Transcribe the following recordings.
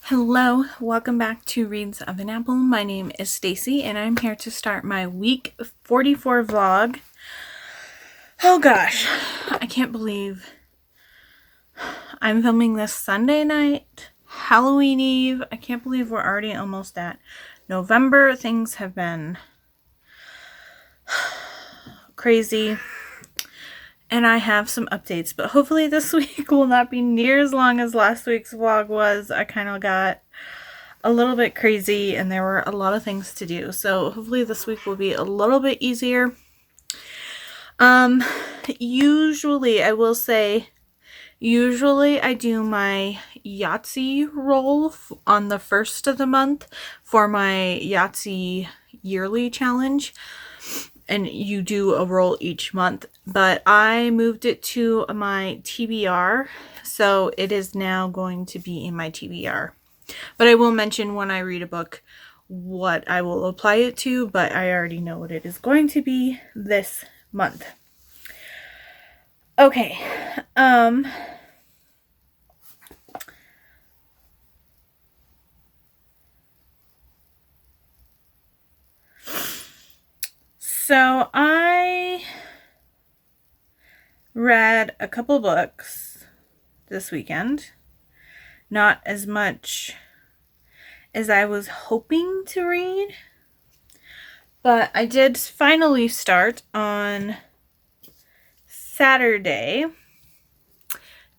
Hello, welcome back to Reads of an Apple. My name is Stacy and I'm here to start my week 44 vlog. Oh gosh, I can't believe I'm filming this Sunday night, Halloween Eve. I can't believe we're already almost at November. Things have been crazy. And I have some updates, but hopefully this week will not be near as long as last week's vlog was. I kind of got a little bit crazy and there were a lot of things to do. So hopefully this week will be a little bit easier. Usually I will say, I do my Yahtzee roll on the first of the month for my Yahtzee yearly challenge. And you do a roll each month, but I moved it to my TBR, so it is now going to be in my TBR. But I will mention when I read a book what I will apply it to, but I already know what it is going to be this month. Okay, so I read a couple books this weekend. Not as much as I was hoping to read, but I did finally start on Saturday,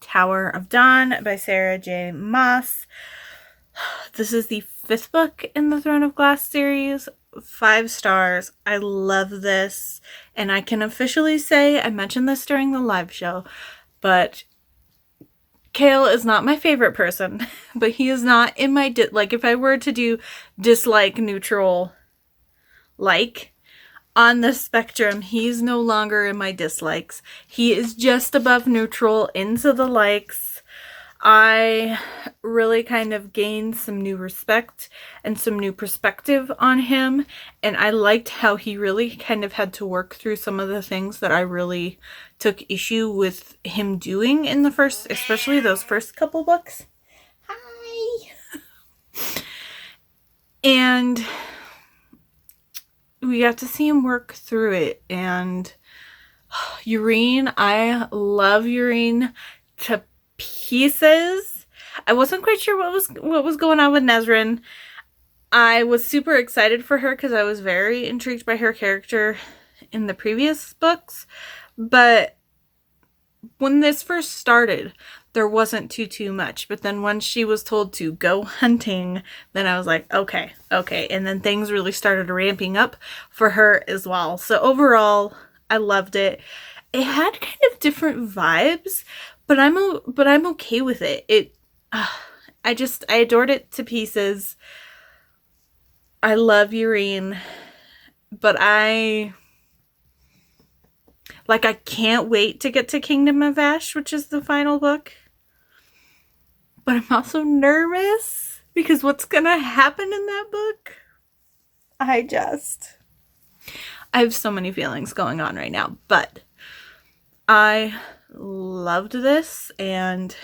Tower of Dawn by Sarah J. Maas. This is the 5th book in the Throne of Glass series. 5 stars. I love this, and I can officially say, I mentioned this during the live show, but Kale is not my favorite person, but he is not in my, like if I were to do dislike, neutral, like, on the spectrum, he's no longer in my dislikes. He is just above neutral into the likes. I really kind of gained some new respect and some new perspective on him, and I liked how he really kind of had to work through some of the things that I really took issue with him doing in the first, especially those first couple books. Hi! And we got to see him work through it, and Urine, I love Urine to pieces. I wasn't quite sure what was going on with Nesrin. I was super excited for her because I was very intrigued by her character in the previous books, but when this first started, there wasn't too much. But then once she was told to go hunting, then I was like, okay. And then things really started ramping up for her as well. So overall, I loved it. It had kind of different vibes, but I'm okay with it. I adored it to pieces. I love Urine, but I can't wait to get to Kingdom of Ash, which is the final book. But I'm also nervous because what's gonna happen in that book? I have so many feelings going on right now, but I loved this, and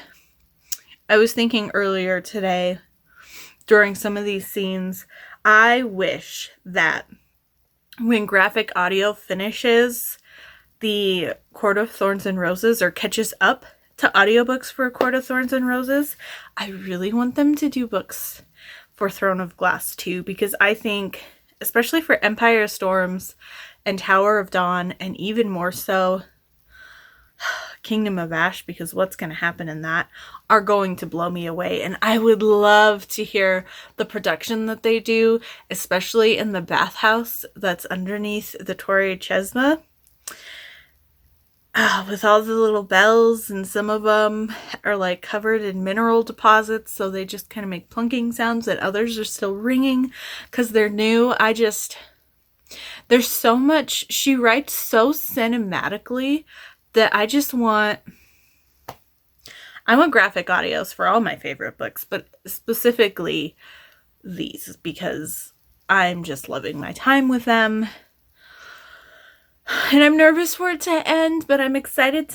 I was thinking earlier today during some of these scenes, I wish that when graphic audio finishes the Court of Thorns and Roses or catches up to audiobooks for Court of Thorns and Roses, I really want them to do books for Throne of Glass too, because I think, especially for Empire of Storms and Tower of Dawn, and even more so Kingdom of Ash, because what's going to happen in that are going to blow me away. And I would love to hear the production that they do, especially in the bathhouse that's underneath the Torre Chesma. With all the little bells, and some of them are like covered in mineral deposits, so they just kind of make plunking sounds, and others are still ringing because they're new. There's so much, she writes so cinematically that I want graphic audios for all my favorite books, but specifically these, because I'm just loving my time with them. And I'm nervous for it to end, but I'm excited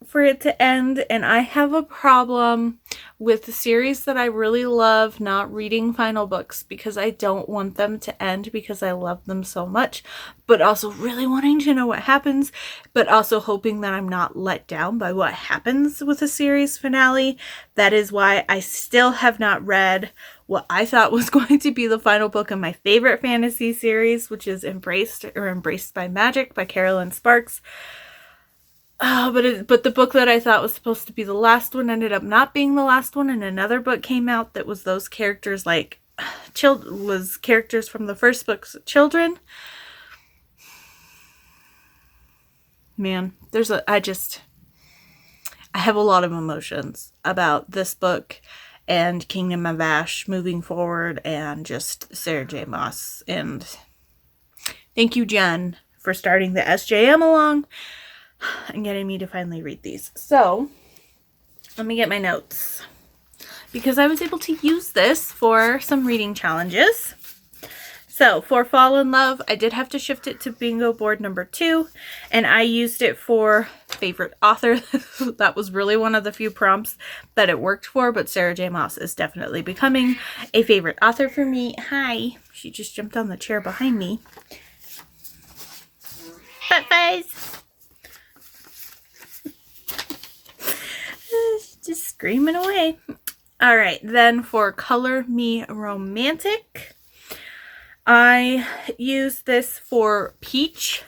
for it to end. And I have a problem with the series that I really love not reading final books because I don't want them to end because I love them so much, but also really wanting to know what happens, but also hoping that I'm not let down by what happens with a series finale. That is why I still have not read what I thought was going to be the final book of my favorite fantasy series, which is Embraced by Magic by Carolyn Sparks. But the book that I thought was supposed to be the last one ended up not being the last one, and another book came out that was those characters was characters from the first book's children. Man, I have a lot of emotions about this book and Kingdom of Ash moving forward, and just Sarah J. Maas. And thank you, Jen, for starting the SJM along and getting me to finally read these. So, let me get my notes, because I was able to use this for some reading challenges. So, for Fall in Love, I did have to shift it to bingo board number 2, and I used it for favorite author. That was really one of the few prompts that it worked for, but Sarah J. Maas is definitely becoming a favorite author for me. Hi! She just jumped on the chair behind me. Butt fuzz! Just screaming away. Alright, then for Color Me Romantic, I use this for Peach.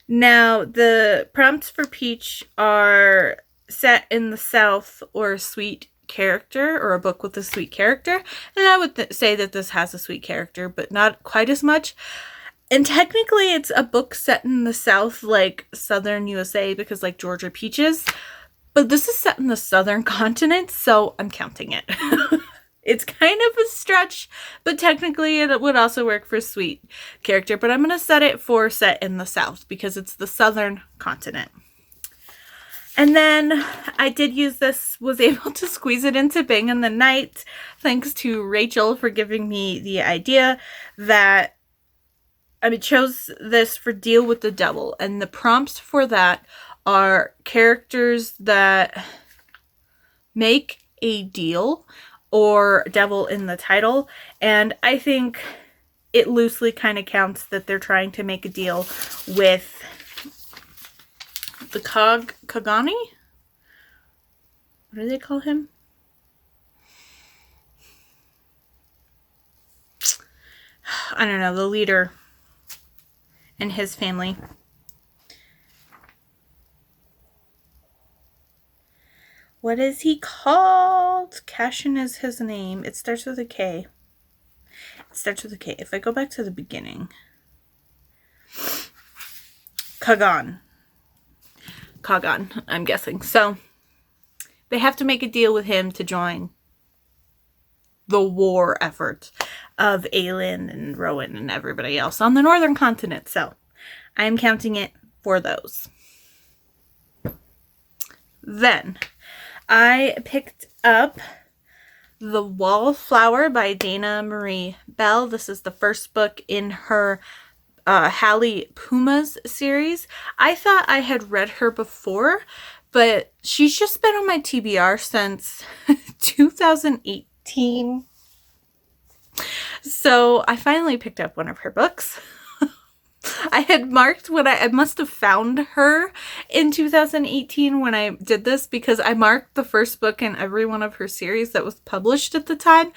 Now, the prompts for Peach are set in the South, or a sweet character, or a book with a sweet character. And I would say that this has a sweet character, but not quite as much. And technically, it's a book set in the South, like Southern USA, because like Georgia Peaches. But this is set in the Southern continent, so I'm counting it. It's kind of a stretch, but technically it would also work for sweet character. But I'm going to set it for set in the South because it's the Southern continent. And then I did use this, was able to squeeze it into Bang in the Night, thanks to Rachel for giving me the idea that I chose this for Deal with the Devil. And the prompts for that are characters that make a deal or devil in the title, and I think it loosely kind of counts that they're trying to make a deal with the Kagani? What do they call him? I don't know, the leader and his family. What is he called? Cashin is his name. It starts with a K. It starts with a K. If I go back to the beginning. Kagan, I'm guessing. So, they have to make a deal with him to join the war effort of Aelin and Rowan and everybody else on the northern continent. So, I'm counting it for those. Then, I picked up The Wallflower by Dana Marie Bell. This is the first book in her Hallie Pumas series. I thought I had read her before, but she's just been on my TBR since 2018. So I finally picked up one of her books. I had marked when I must have found her in 2018 when I did this, because I marked the first book in every one of her series that was published at the time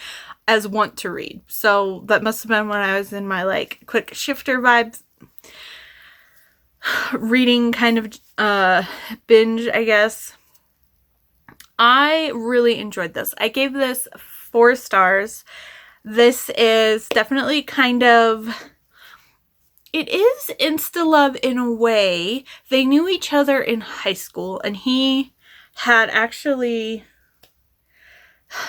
as want to read. So that must have been when I was in my like quick shifter vibes reading kind of binge, I guess. I really enjoyed this. I gave this 4 stars. This is definitely kind of... It is insta-love in a way. They knew each other in high school, and he had actually...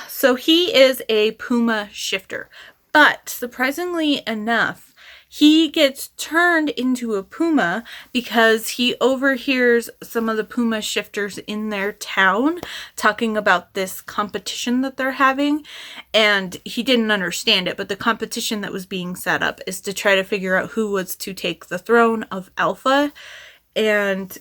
So he is a Puma shifter, but surprisingly enough, he gets turned into a puma because he overhears some of the puma shifters in their town talking about this competition that they're having, and he didn't understand it, but the competition that was being set up is to try to figure out who was to take the throne of Alpha. And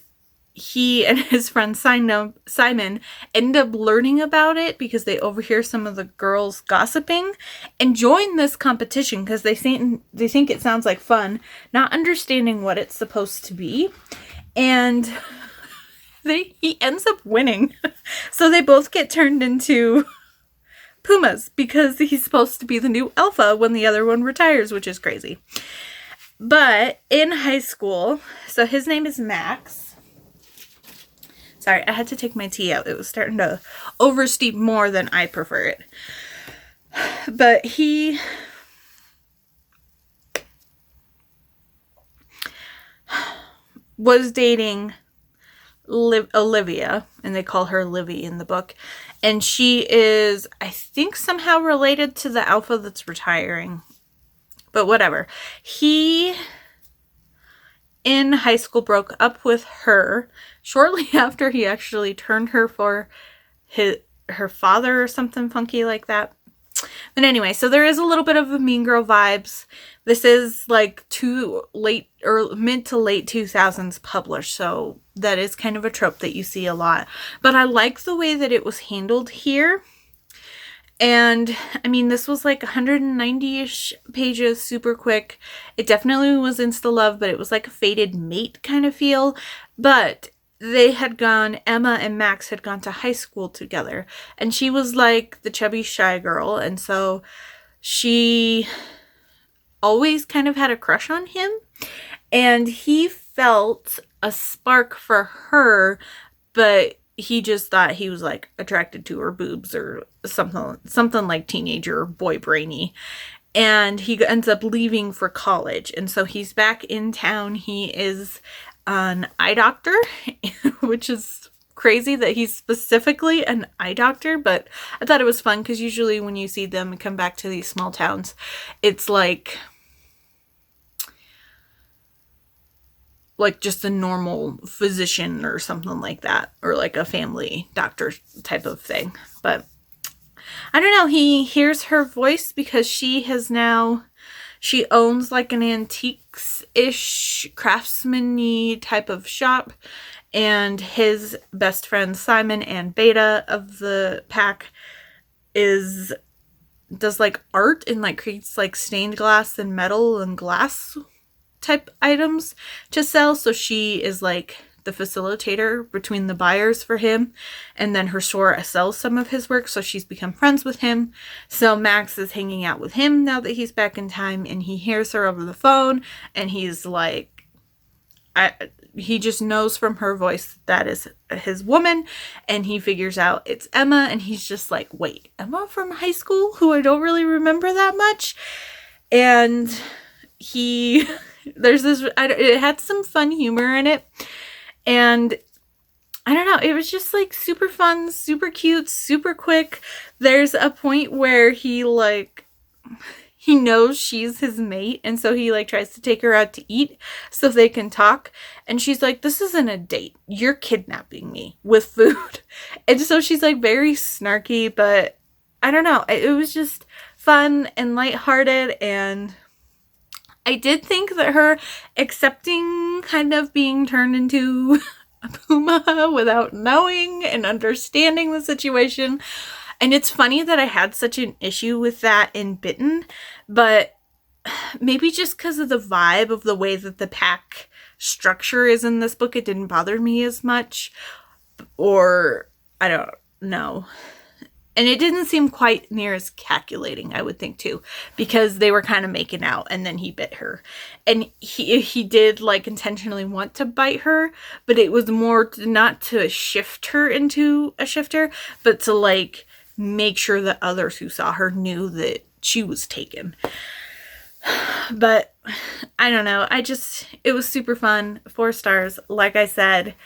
he and his friend Simon end up learning about it because they overhear some of the girls gossiping and join this competition because they think it sounds like fun, not understanding what it's supposed to be. And he ends up winning. So they both get turned into pumas because he's supposed to be the new alpha when the other one retires, which is crazy. But in high school, so his name is Max. Sorry, I had to take my tea out. It was starting to oversteep more than I prefer it. But he was dating Olivia, and they call her Livy in the book. And she is, I think, somehow related to the alpha that's retiring. But whatever. He, in high school, broke up with her shortly after he actually turned her for her father or something funky like that. But anyway, so there is a little bit of a Mean Girl vibes. This is like mid to late 2000s published, so that is kind of a trope that you see a lot. But I like the way that it was handled here. And I mean, this was like 190-ish pages, super quick. It definitely was insta love, but it was like a fated mate kind of feel. But Emma and Max had gone to high school together, and she was like the chubby shy girl, and so she always kind of had a crush on him, and he felt a spark for her, but he just thought he was like attracted to her boobs or something like teenager boy brainy. And he ends up leaving for college, and so he's back in town. He is an eye doctor, which is crazy that he's specifically an eye doctor, but I thought it was fun because usually when you see them come back to these small towns, it's like just a normal physician or something like that, or like a family doctor type of thing. But I don't know, he hears her voice because she owns like an antiques-ish craftsman-y type of shop, and his best friend Simon and Beta of the pack does like art and like creates like stained glass and metal and glass type items to sell. So she is like the facilitator between the buyers for him, and then her store sells some of his work, so she's become friends with him. So Max is hanging out with him now that he's back in time, and he hears her over the phone, and he's like, he just knows from her voice that is his woman, and he figures out it's Emma, and he's just like, wait, Emma from high school, who I don't really remember that much? And it had some fun humor in it. And I don't know, it was just like super fun, super cute, super quick. There's a point where he knows she's his mate, and so he like tries to take her out to eat so they can talk. And she's like, this isn't a date. You're kidnapping me with food. And so she's like very snarky, but I don't know. It was just fun and lighthearted, and I did think that her accepting kind of being turned into a puma without knowing and understanding the situation. And it's funny that I had such an issue with that in Bitten, but maybe just because of the vibe of the way that the pack structure is in this book, it didn't bother me as much. Or I don't know. And it didn't seem quite near as calculating, I would think, too, because they were kind of making out, and then he bit her. And he did, like, intentionally want to bite her, but it was more not to shift her into a shifter, but to, like, make sure that others who saw her knew that she was taken. But, I don't know. It was super fun. 4 stars. Like I said,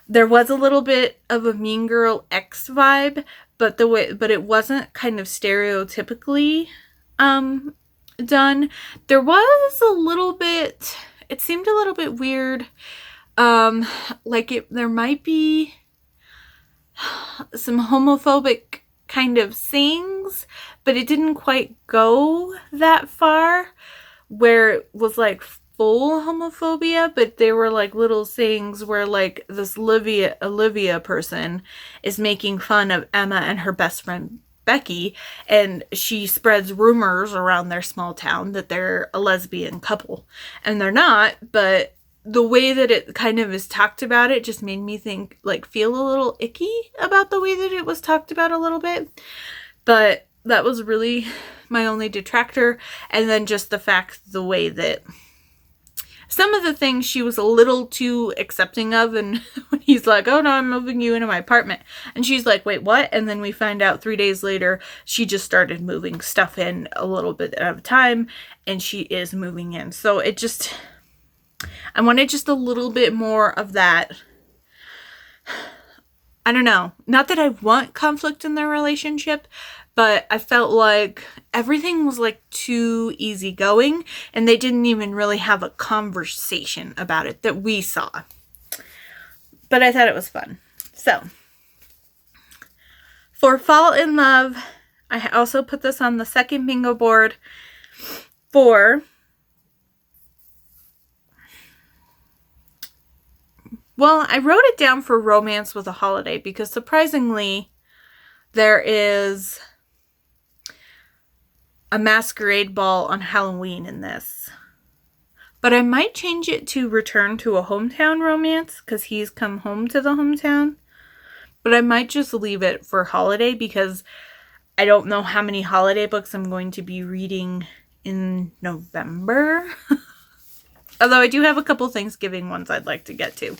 there was a little bit of a Mean Girl X vibe, but it wasn't kind of stereotypically done. There was a little bit, it seemed a little bit weird. Like there might be some homophobic kind of sayings, but it didn't quite go that far where it was like full homophobia, but they were like little sayings where like this Olivia person is making fun of Emma and her best friend Becky, and she spreads rumors around their small town that they're a lesbian couple, and they're not, but the way that it kind of is talked about, it just made me think, like, feel a little icky about the way that it was talked about a little bit. But that was really my only detractor. And then just the fact, the way that some of the things she was a little too accepting of, and when he's like, oh no, I'm moving you into my apartment, and she's like, wait, what? And then we find out 3 days later she just started moving stuff in a little bit at a time, and she is moving in. So it just, I wanted just a little bit more of that. I don't know, not that I want conflict in their relationship, but I felt like everything was like too easygoing, and they didn't even really have a conversation about it that we saw. But I thought it was fun. So, for Fall in Love, I also put this on the second bingo board for, well, I wrote it down for Romance with a Holiday because surprisingly, there is a masquerade ball on Halloween in this. But I might change it to Return to a Hometown Romance because he's come home to the hometown. But I might just leave it for holiday because I don't know how many holiday books I'm going to be reading in November. Although I do have a couple Thanksgiving ones I'd like to get to.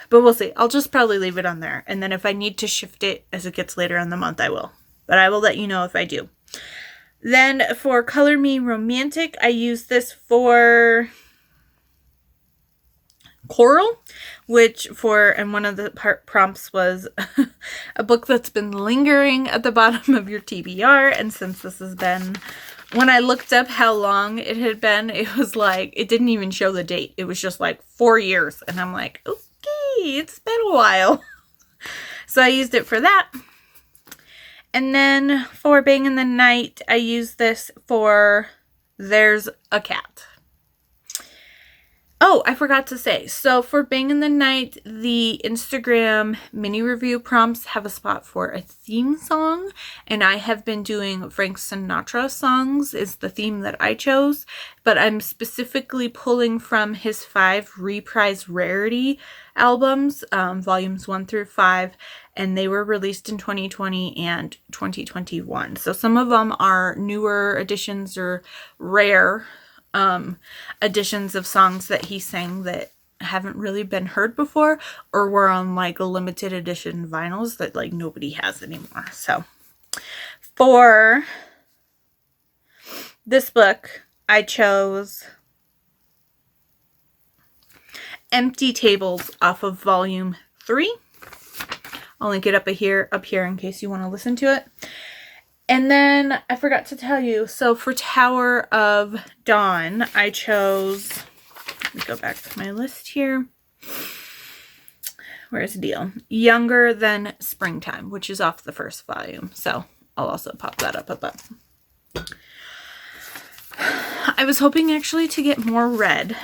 But we'll see. I'll just probably leave it on there. And then if I need to shift it as it gets later in the month, I will. But I will let you know if I do. Then for Color Me Romantic, I use this for Coral, and one of the prompts was a book that's been lingering at the bottom of your TBR. And since this has been, when I looked up how long it had been, it was like, it didn't even show the date. It was just like 4 years. And I'm like, okay, it's been a while. So I used it for that. And then for Bang in the Night, I use this for There's a Cat. Oh, I forgot to say. So for Bang in the Night, the Instagram mini review prompts have a spot for a theme song. And I have been doing Frank Sinatra songs is the theme that I chose. But I'm specifically pulling from his 5 Reprise Rarity albums, volumes 1 through 5. And they were released in 2020 and 2021. So some of them are newer editions or rare editions of songs that he sang that haven't really been heard before, or were on like limited edition vinyls that like nobody has anymore. So for this book, I chose Empty Tables off of volume 3. I'll link it up here in case you want to listen to it. And then I forgot to tell you, so for Tower of Dawn, I chose, let me go back to my list here. Where's the deal? Younger Than Springtime, which is off the first volume. So I'll also pop that up above. I was hoping actually to get more read.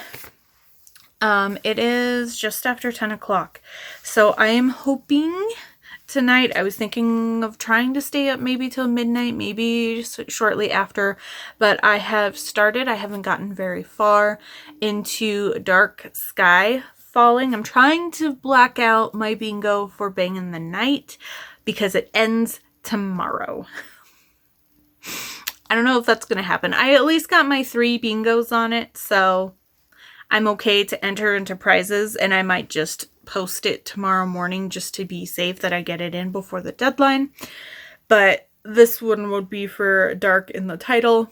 It is just after 10 o'clock. So I am hoping tonight, I was thinking of trying to stay up maybe till midnight, maybe shortly after, but I have started, I haven't gotten very far into Dark Sky Falling. I'm trying to black out my bingo for Bang in the Night because it ends tomorrow. I don't know if that's going to happen. I at least got my 3 bingos on it, so I'm okay to enter into prizes, and I might just post it tomorrow morning just to be safe that I get it in before the deadline. But this one would be for Dark in the title.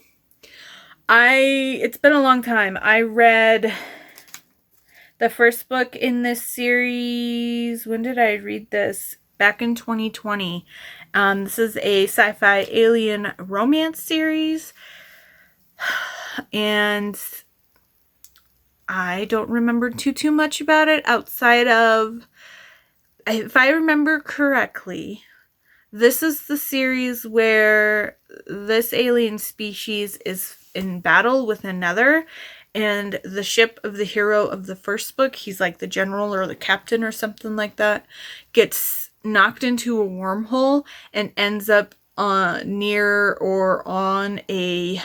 It's been a long time. I read the first book in this series. When did I read this? Back in 2020. This is a sci-fi alien romance series. And I don't remember too much about it outside of, if I remember correctly, this is the series where this alien species is in battle with another, and the ship of the hero of the first book, he's like the general or the captain or something like that, gets knocked into a wormhole and ends up near or on a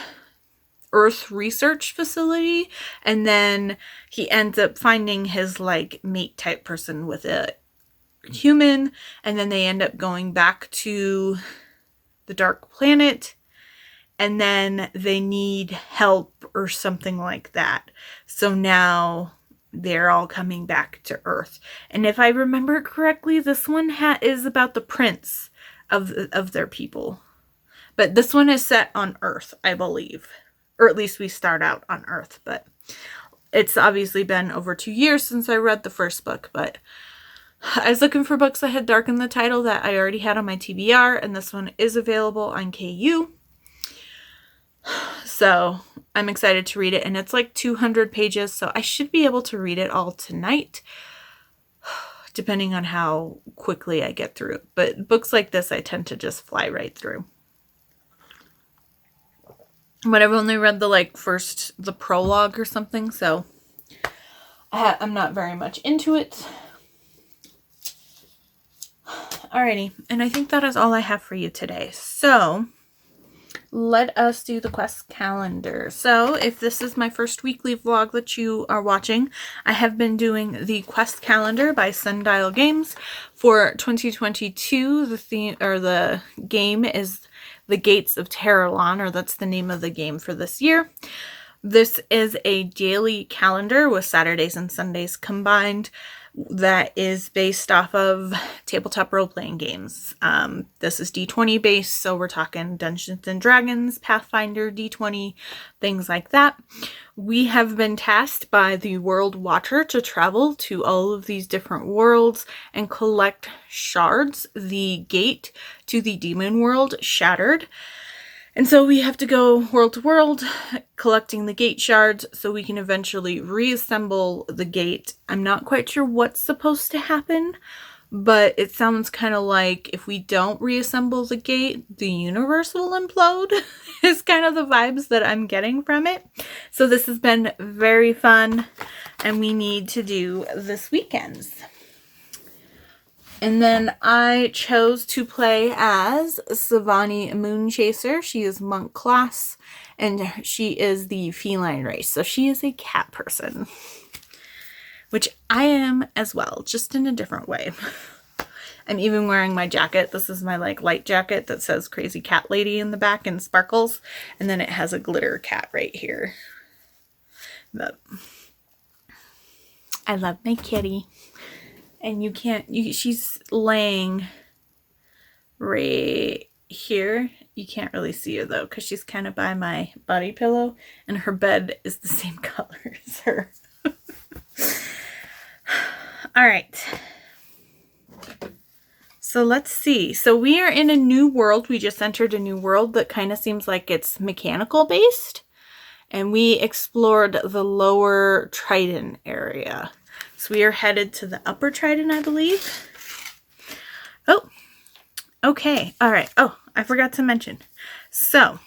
Earth research facility, and then he ends up finding his like mate type person with a human, and then they end up going back to the dark planet, and then they need help or something like that. So now they're all coming back to Earth. And if I remember correctly, this one is about the prince of their people. But this one is set on Earth, I believe. Or at least we start out on Earth. But it's obviously been over 2 years since I read the first book. But I was looking for books that had Dark in the title that I already had on my TBR. And this one is available on KU. So I'm excited to read it. And it's like 200 pages. So I should be able to read it all tonight, depending on how quickly I get through it. But books like this, I tend to just fly right through. But I've only read the prologue or something, so I'm not very much into it. Alrighty, and I think that is all I have for you today. So let us do the quest calendar. So if this is my first weekly vlog that you are watching, I have been doing the quest calendar by Sundial Games for 2022. The theme or the game is The Gates of Terralon, or that's the name of the game for this year. This is a daily calendar with Saturdays and Sundays combined that is based off of tabletop role-playing games. This is D20 based, so we're talking Dungeons and Dragons, Pathfinder, D20, things like that. We have been tasked by the World Watcher to travel to all of these different worlds and collect shards. The gate to the demon world shattered. And so we have to go world to world collecting the gate shards so we can eventually reassemble the gate. I'm not quite sure what's supposed to happen, but it sounds kind of like if we don't reassemble the gate, the universe will implode is kind of the vibes that I'm getting from it. So this has been very fun, and we need to do this weekend's. And then I chose to play as Savani Moonchaser. She is monk class, and she is the feline race. So she is a cat person, which I am as well, just in a different way. I'm even wearing my jacket. This is my light jacket that says Crazy Cat Lady in the back and sparkles. And then it has a glitter cat right here. But I love my kitty. And she's laying right here. You can't really see her though, because she's kind of by my body pillow, and her bed is the same color as her. All right. So let's see. So we are in a new world. We just entered a new world that kind of seems like it's mechanical based. And we explored the lower Trident area. So we are headed to the upper Trident, I believe. Oh, okay. All right. Oh, I forgot to mention. So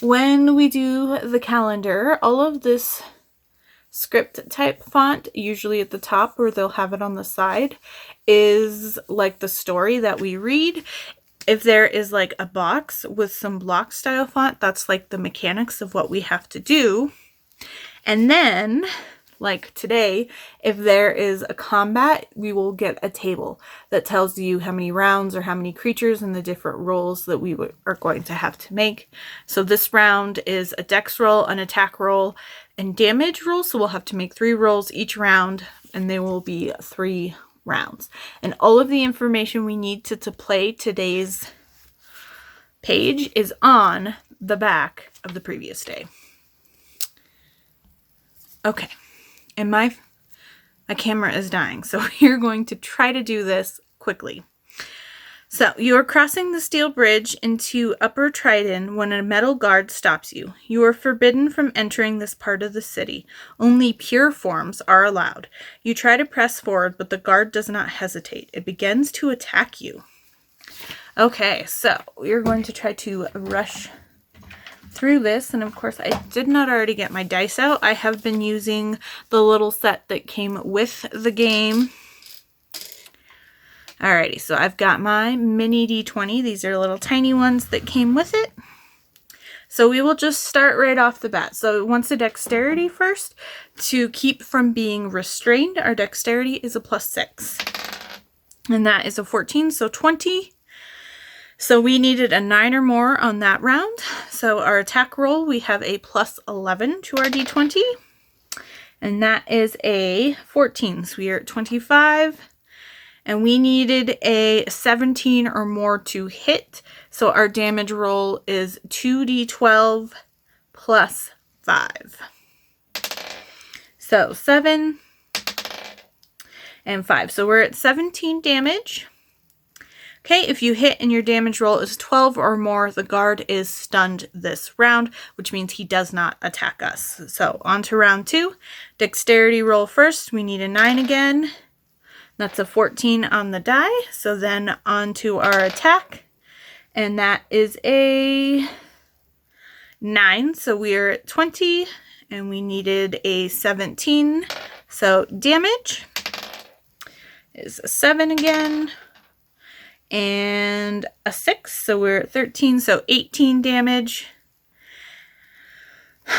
when we do the calendar, all of this script type font, usually at the top or they'll have it on the side, is like the story that we read. If there is like a box with some block style font, that's like the mechanics of what we have to do. And then, like today, if there is a combat, we will get a table that tells you how many rounds or how many creatures and the different rolls that we are going to have to make. So this round is a dex roll, an attack roll, and damage roll. So we'll have to make 3 rolls each round, and there will be 3 rounds. And all of the information we need to play today's page is on the back of the previous day. Okay. And my camera is dying, so we're going to try to do this quickly. So, you are crossing the steel bridge into Upper Trident when a metal guard stops you. You are forbidden from entering this part of the city. Only pure forms are allowed. You try to press forward, but the guard does not hesitate. It begins to attack you. Okay, so we're going to try to rush through this, and of course I did not already get my dice out. I have been using the little set that came with the game. Alrighty, so I've got my mini D20. These are little tiny ones that came with it. So we will just start right off the bat. So it wants a dexterity first. To keep from being restrained, our dexterity is a +6. And that is a 14, so 20. So we needed a 9 or more on that round. So our attack roll, we have a +11 to our D20. And that is a 14, so we are at 25. And we needed a 17 or more to hit. So our damage roll is 2d12 plus 5. So 7 and 5. So we're at 17 damage. Okay, if you hit and your damage roll is 12 or more, the guard is stunned this round, which means he does not attack us. So on to round 2. Dexterity roll first. We need a 9 again. That's a 14 on the die. So then on to our attack. And that is a 9. So we are at 20. And we needed a 17. So damage is a 7 again. And a 6. So we're at 13. So 18 damage.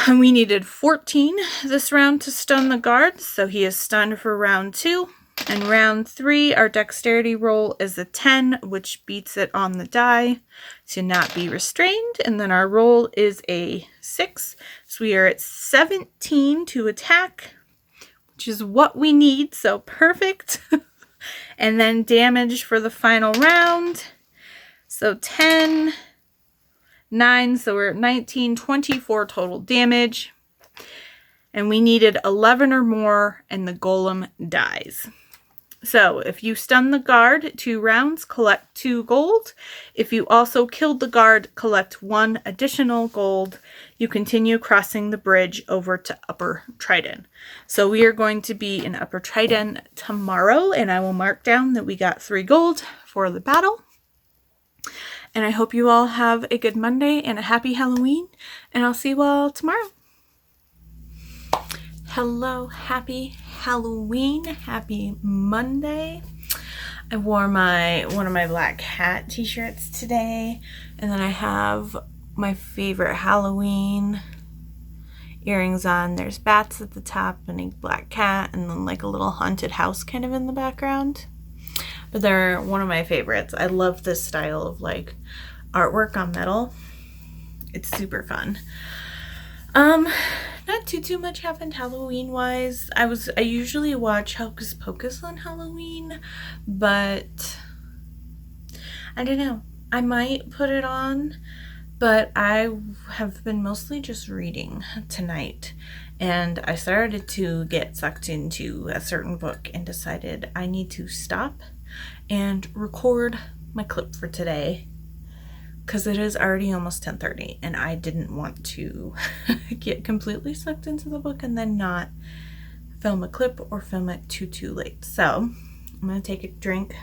And we needed 14 this round to stun the guard. So he is stunned for round 2. And round 3, our dexterity roll is a 10, which beats it on the die to not be restrained. And then our roll is a 6. So we are at 17 to attack, which is what we need. So perfect. And then damage for the final round. So 10, 9, so we're at 19, 24 total damage. And we needed 11 or more, and the golem dies. So if you stun the guard 2 rounds, collect 2 gold. If you also killed the guard, collect 1 additional gold. You continue crossing the bridge over to Upper Trident. So we are going to be in Upper Trident tomorrow, and I will mark down that we got 3 gold for the battle. And I hope you all have a good Monday and a happy Halloween, and I'll see you all tomorrow. Hello, happy Halloween, happy Monday. I wore one of my black cat t-shirts today, and then I have my favorite Halloween earrings on. There's bats at the top and a black cat, and then like a little haunted house kind of in the background. But they're one of my favorites. I love this style of like artwork on metal. It's super fun. Not too much happened Halloween wise. I usually watch Hocus Pocus on Halloween, but I don't know. I might put it on, but I have been mostly just reading tonight, and I started to get sucked into a certain book and decided I need to stop and record my clip for today, because it is already almost 10:30 and I didn't want to get completely sucked into the book and then not film a clip or film it too late. So I'm going to take a drink.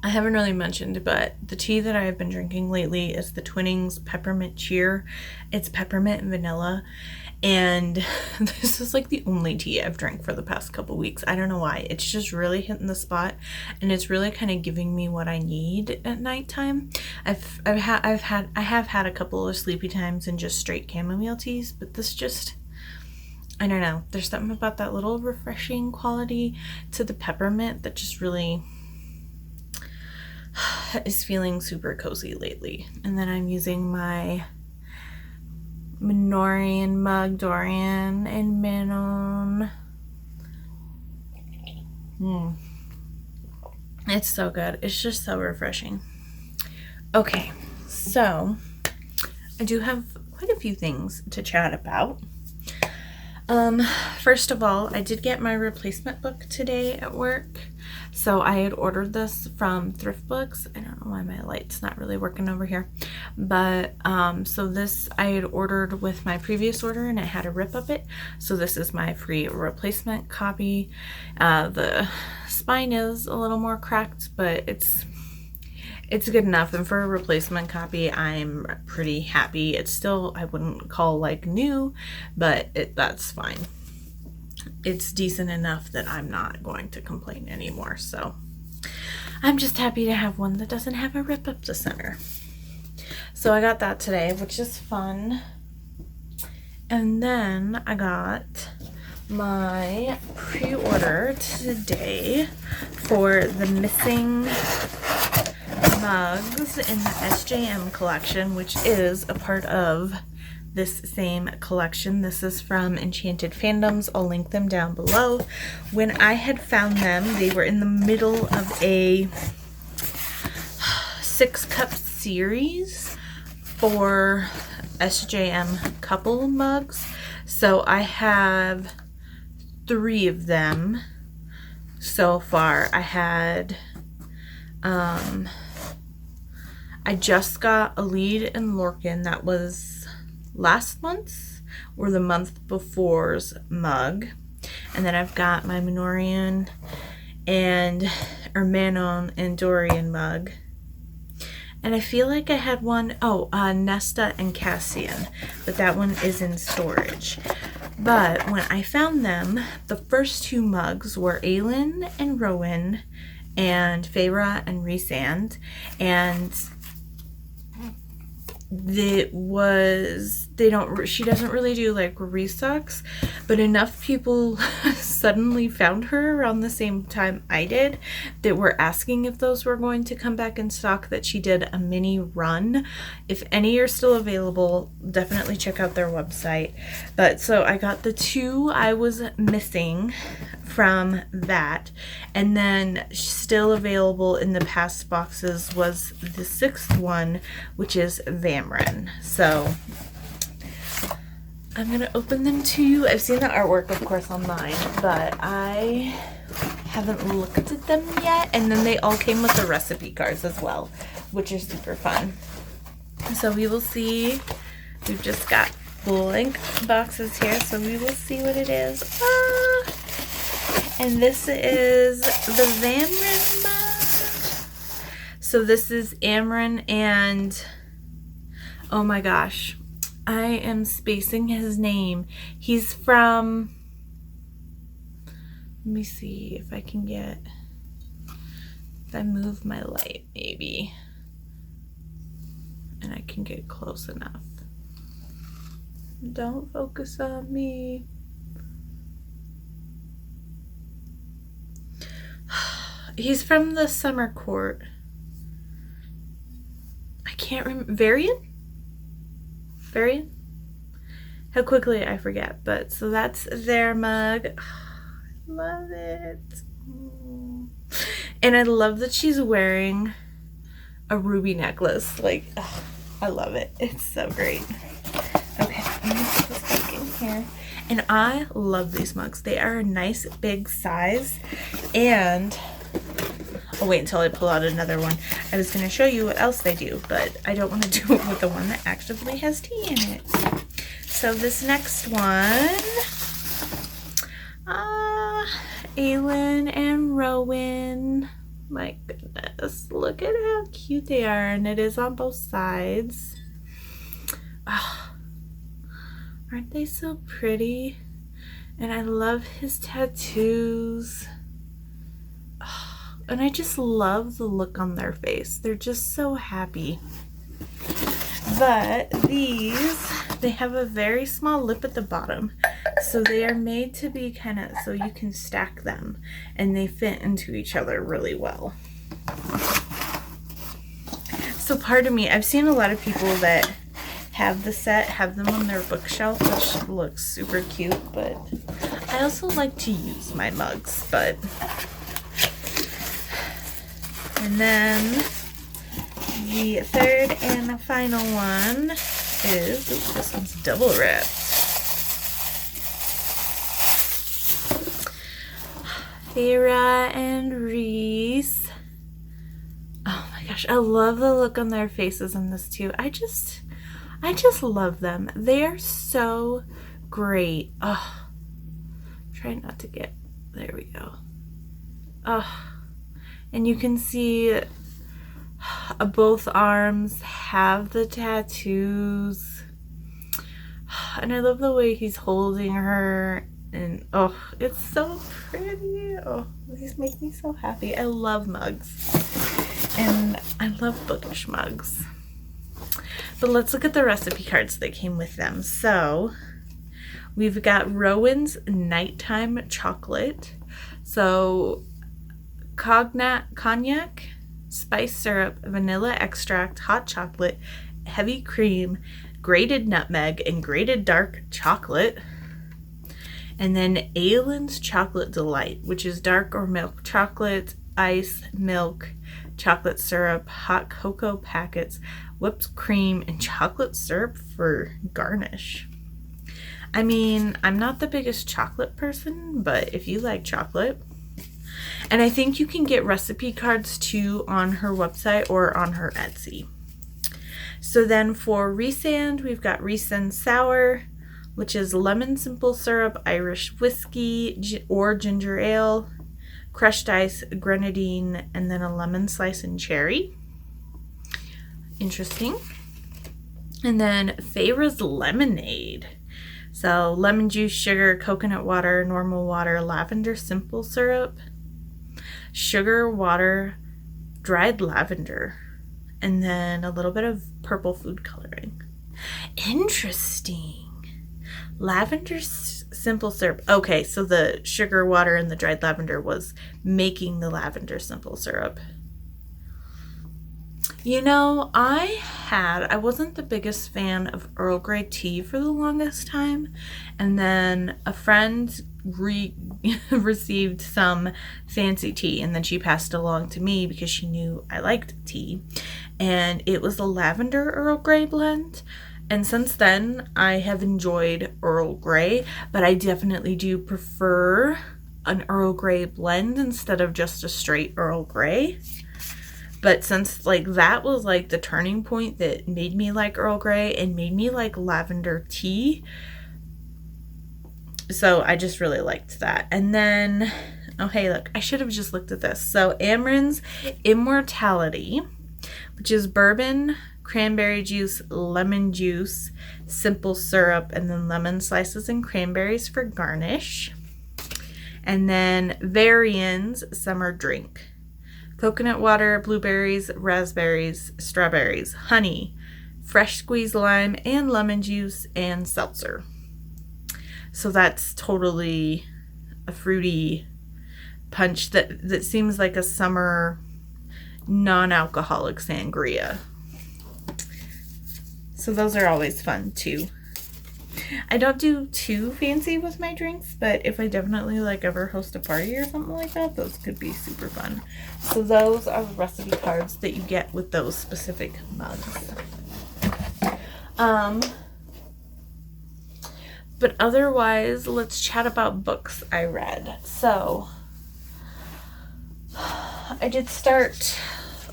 I haven't really mentioned, but the tea that I have been drinking lately is the Twinings Peppermint Cheer. It's peppermint and vanilla, and this is like the only tea I've drank for the past couple weeks. I don't know why. It's just really hitting the spot, and it's really kind of giving me what I need at nighttime. I have had a couple of sleepy times and just straight chamomile teas, but this just, I don't know. There's something about that little refreshing quality to the peppermint that just really is feeling super cozy lately. And then I'm using my Minorian mug, Dorian and Manon. It's so good. It's just so refreshing. Okay, so I do have quite a few things to chat about. First of all, I did get my replacement book today at work. So I had ordered this from Thrift Books. I don't know why my light's not really working over here. But, so this I had ordered with my previous order and it had a rip of it. So this is my free replacement copy. The spine is a little more cracked, but it's good enough. And for a replacement copy, I'm pretty happy. It's still, I wouldn't call like new, but that's fine. It's decent enough that I'm not going to complain anymore. So I'm just happy to have one that doesn't have a rip up the center. So I got that today, which is fun. And then I got my pre-order today for the missing mugs in the SJM collection, which is a part of this same collection. This is from Enchanted Fandoms. I'll link them down below. When I had found them, they were in the middle of a 6-cup series for SJM couple mugs. So I have 3 of them so far. I had I just got a lead and Lorcan. That was last month's or the month before's mug. And then I've got my Minorian and Manon and Dorian mug. And I feel like I had one, Nesta and Cassian, but that one is in storage. But when I found them, the first 2 mugs were Aelin and Rowan and Feyre and Rhysand, and she doesn't really do like restocks, but enough people suddenly found her around the same time I did that were asking if those were going to come back in stock that she did a mini run. If any are still available, definitely check out their website. But so I got the 2 I was missing from that, and then still available in the past boxes was the 6th one, which is Vamran. So I'm gonna open them to you. I've seen the artwork, of course, online, but I haven't looked at them yet. And then they all came with the recipe cards as well, which are super fun. So we will see. We've just got blank boxes here, so we will see what it is. And this is the Vamran mug. So this is Amren and, oh my gosh, I am spacing his name. He's from, let me see if I can get, if I move my light maybe, and I can get close enough. Don't focus on me. He's from the Summer Court. I can't remember. Varian? How quickly I forget. But so that's their mug. I love it. And I love that she's wearing a ruby necklace. Like, I love it. It's so great. Okay, I'm gonna put this back in here. And I love these mugs. They are a nice big size. And I'll wait until I pull out another one. I was going to show you what else they do, but I don't want to do it with the one that actively has tea in it. So this next one, Aelin and Rowan. My goodness, look at how cute they are, and it is on both sides. Aren't they so pretty? And I love his tattoos. And I just love the look on their face. They're just so happy. But these, they have a very small lip at the bottom. So they are made to be kind of, so you can stack them. And they fit into each other really well. So part of me, I've seen a lot of people that have the set, have them on their bookshelf, which looks super cute. But I also like to use my mugs, but... And then the 3rd and final one is, ooh, this one's double wrapped. Feyre and Reese. Oh my gosh, I love the look on their faces in this too. I just love them. They are so great. Oh, try not to get, there we go. Oh, and you can see both arms have the tattoos. And I love the way he's holding her. And oh, it's so pretty. Oh, these make me so happy. I love mugs. And I love bookish mugs. But let's look at the recipe cards that came with them. So we've got Rowan's Nighttime Chocolate. So cognac, spice syrup, vanilla extract, hot chocolate, heavy cream, grated nutmeg, and grated dark chocolate. And then Aylin's Chocolate Delight, which is dark or milk chocolate, ice, milk, chocolate syrup, hot cocoa packets, whipped cream, and chocolate syrup for garnish. I mean, I'm not the biggest chocolate person, but if you like chocolate, and I think you can get recipe cards too on her website or on her Etsy. So then for Rhysand, we've got Rhysand Sour, which is lemon simple syrup, Irish whiskey or ginger ale, crushed ice, grenadine, and then a lemon slice and cherry. Interesting. And then Feyre's Lemonade. So lemon juice, sugar, coconut water, normal water, lavender simple syrup, sugar, water, dried lavender, and then a little bit of purple food coloring. Interesting. Lavender simple syrup. Okay, so the sugar, water, and the dried lavender was making the lavender simple syrup. You know, I wasn't the biggest fan of Earl Grey tea for the longest time, and then a friend received some fancy tea, and then she passed it along to me because she knew I liked tea, and it was a lavender Earl Grey blend. And since then, I have enjoyed Earl Grey, but I definitely do prefer an Earl Grey blend instead of just a straight Earl Grey. But since like that was like the turning point that made me like Earl Grey and made me like lavender tea, so I just really liked that. And then, oh hey, look, I should have just looked at this. So Amren's Immortality, which is bourbon, cranberry juice, lemon juice, simple syrup, and then lemon slices and cranberries for garnish. And then Varian's Summer Drink. Coconut water, blueberries, raspberries, strawberries, honey, fresh squeezed lime, and lemon juice, and seltzer. So that's totally a fruity punch that seems like a summer non-alcoholic sangria. So those are always fun too. I don't do too fancy with my drinks, but if I definitely like ever host a party or something like that, those could be super fun. So those are the recipe cards that you get with those specific mugs. But otherwise, let's chat about books I read. So I did start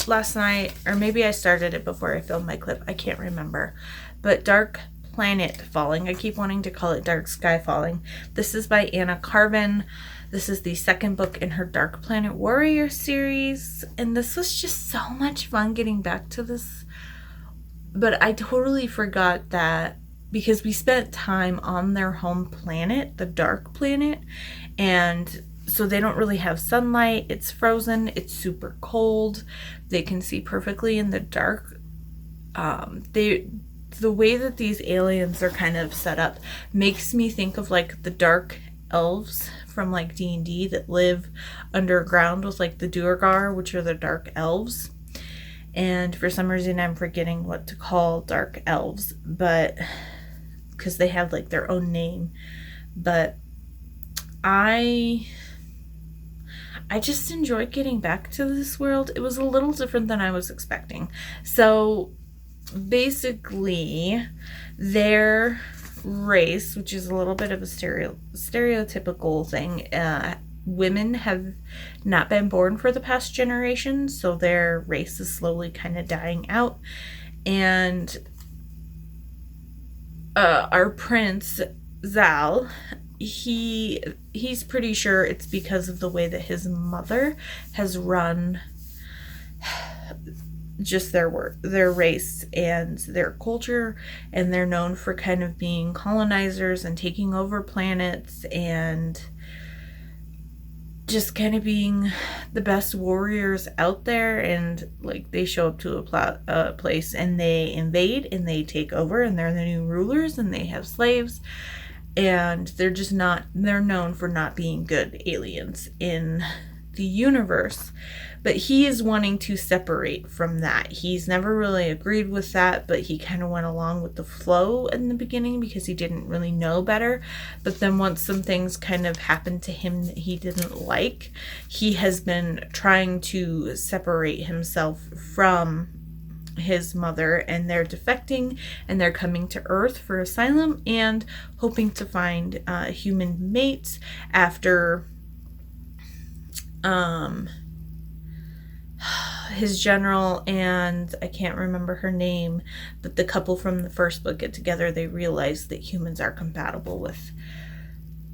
last night, or maybe I started it before I filmed my clip. I can't remember. But Dark Planet Falling. I keep wanting to call it Dark Sky Falling. This is by Anna Carvin. This is the second book in her Dark Planet Warrior series. And this was just so much fun getting back to this. But I totally forgot that because we spent time on their home planet, the Dark Planet, and so they don't really have sunlight. It's frozen. It's super cold. They can see perfectly in the dark. The way that these aliens are kind of set up makes me think of like the dark elves from like D&D that live underground with like the Duergar, which are the dark elves. And for some reason I'm forgetting what to call dark elves, but because they have like their own name. But I just enjoyed getting back to this world. It was a little different than I was expecting. So basically their race, which is a little bit of a stereotypical thing, women have not been born for the past generation, so their race is slowly kind of dying out. And our prince, Zal, he's pretty sure it's because of the way that his mother has run just their race and their culture, and they're known for kind of being colonizers and taking over planets and just kind of being the best warriors out there. And like, they show up to a place and they invade and they take over, and they're the new rulers and they have slaves, and they're known for not being good aliens in the universe. But he is wanting to separate from that. He's never really agreed with that, but he kind of went along with the flow in the beginning because he didn't really know better. But then once some things kind of happened to him that he didn't like, he has been trying to separate himself from his mother, and they're defecting and they're coming to Earth for asylum and hoping to find human mates after his general, and I can't remember her name, but the couple from the first book get together. They realize that humans are compatible with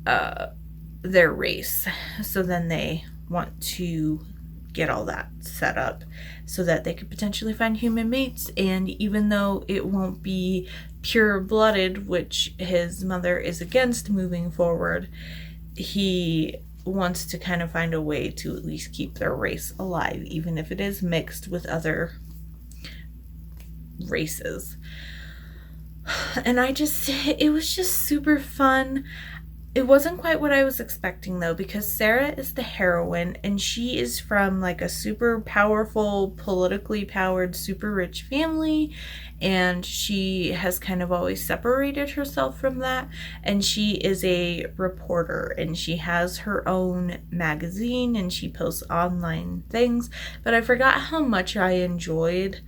their race, so then they want to get all that set up so that they could potentially find human mates. And even though it won't be pure-blooded, which his mother is against moving forward, he wants to kind of find a way to at least keep their race alive, even if it is mixed with other races. And it was just super fun. It wasn't quite what I was expecting, though, because Sarah is the heroine, and she is from like a super powerful, politically powered, super rich family, and she has kind of always separated herself from that. And she is a reporter, and she has her own magazine, and she posts online things. But I forgot how much I enjoyed,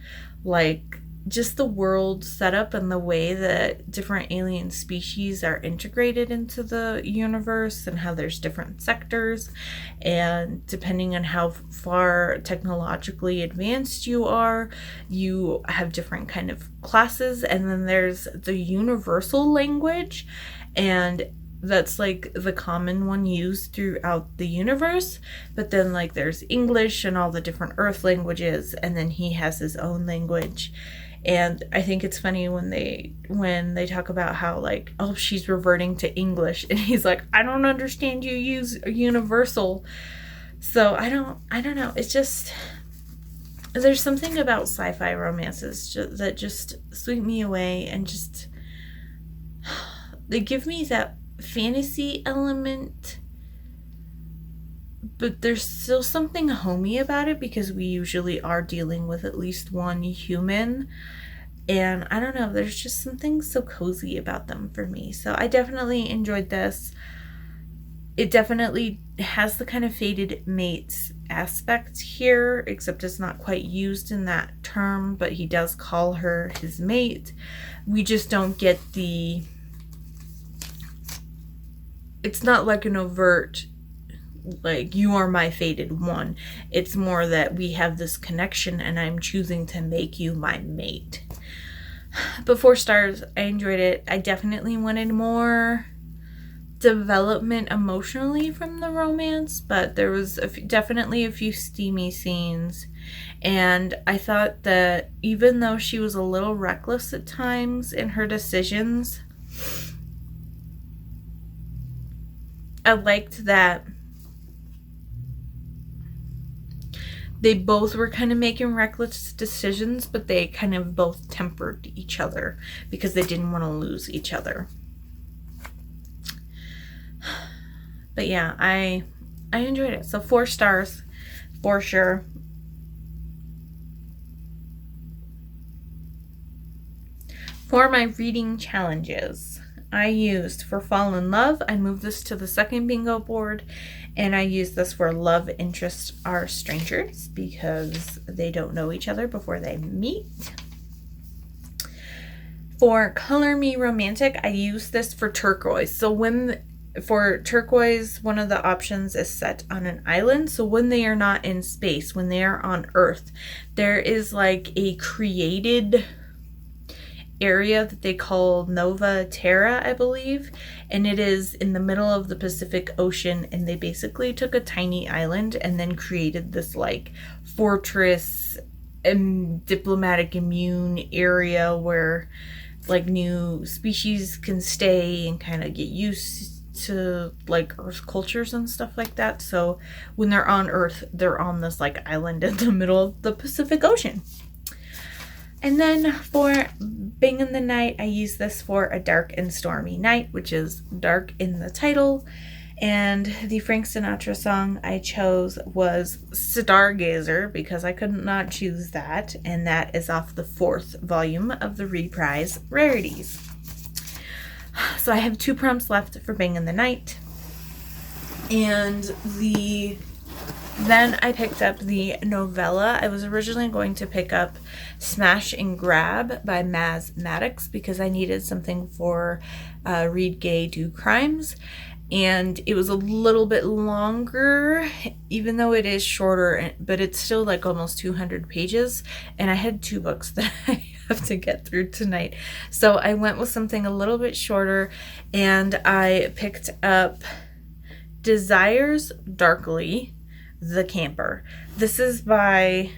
like, just the world setup and the way that different alien species are integrated into the universe, and how there's different sectors, and depending on how far technologically advanced you are, you have different kind of classes. And then there's the universal language, and that's like the common one used throughout the universe. But then like there's English and all the different Earth languages, and then he has his own language. And I think it's funny when they talk about how, like, oh, she's reverting to English, and he's like, I don't understand, you use universal. So I don't know. It's just, there's something about sci-fi romances that just sweep me away, and just, they give me that fantasy element, but there's still something homey about it because we usually are dealing with at least one human. And I don't know, there's just something so cozy about them for me. So I definitely enjoyed this. It definitely has the kind of fated mates aspect here, except it's not quite used in that term, but he does call her his mate. We just don't get it's not like an overt, like, you are my fated one. It's more that we have this connection and I'm choosing to make you my mate. But 4 stars. I enjoyed it. I definitely wanted more development emotionally from the romance, but there was definitely a few steamy scenes. And I thought that even though she was a little reckless at times in her decisions, I liked that they both were kind of making reckless decisions, but they kind of both tempered each other because they didn't want to lose each other. But yeah, I enjoyed it. So 4 stars for sure. For my reading challenges, I used for Fall in Love, I moved this to the second bingo board, and I used this for Love Interests Are Strangers because they don't know each other before they meet. For Color Me Romantic, I used this for turquoise. So when For turquoise, one of the options is set on an island. So when they are not in space, when they are on Earth, there is like a created area that they call Nova Terra, I believe, and it is in the middle of the Pacific Ocean, and they basically took a tiny island and then created this like fortress and diplomatic immune area where like new species can stay and kind of get used to like Earth cultures and stuff like that. So when they're on Earth, they're on this like island in the middle of the Pacific Ocean. And then for Bang in the Night, I use this for A Dark and Stormy Night, which is dark in the title. And the Frank Sinatra song I chose was Stargazer because I could not choose that. And that is off the 4th volume of the Reprise Rarities. So I have 2 prompts left for Bang in the Night. And then I picked up the novella. I was originally going to pick up Smash and Grab by Maz Maddox because I needed something for Read Gay, Do Crimes. And it was a little bit longer, even though it is shorter, but it's still like almost 200 pages. And I had 2 books that I have to get through tonight. So I went with something a little bit shorter, and I picked up Desires Darkly, The Camper. This is by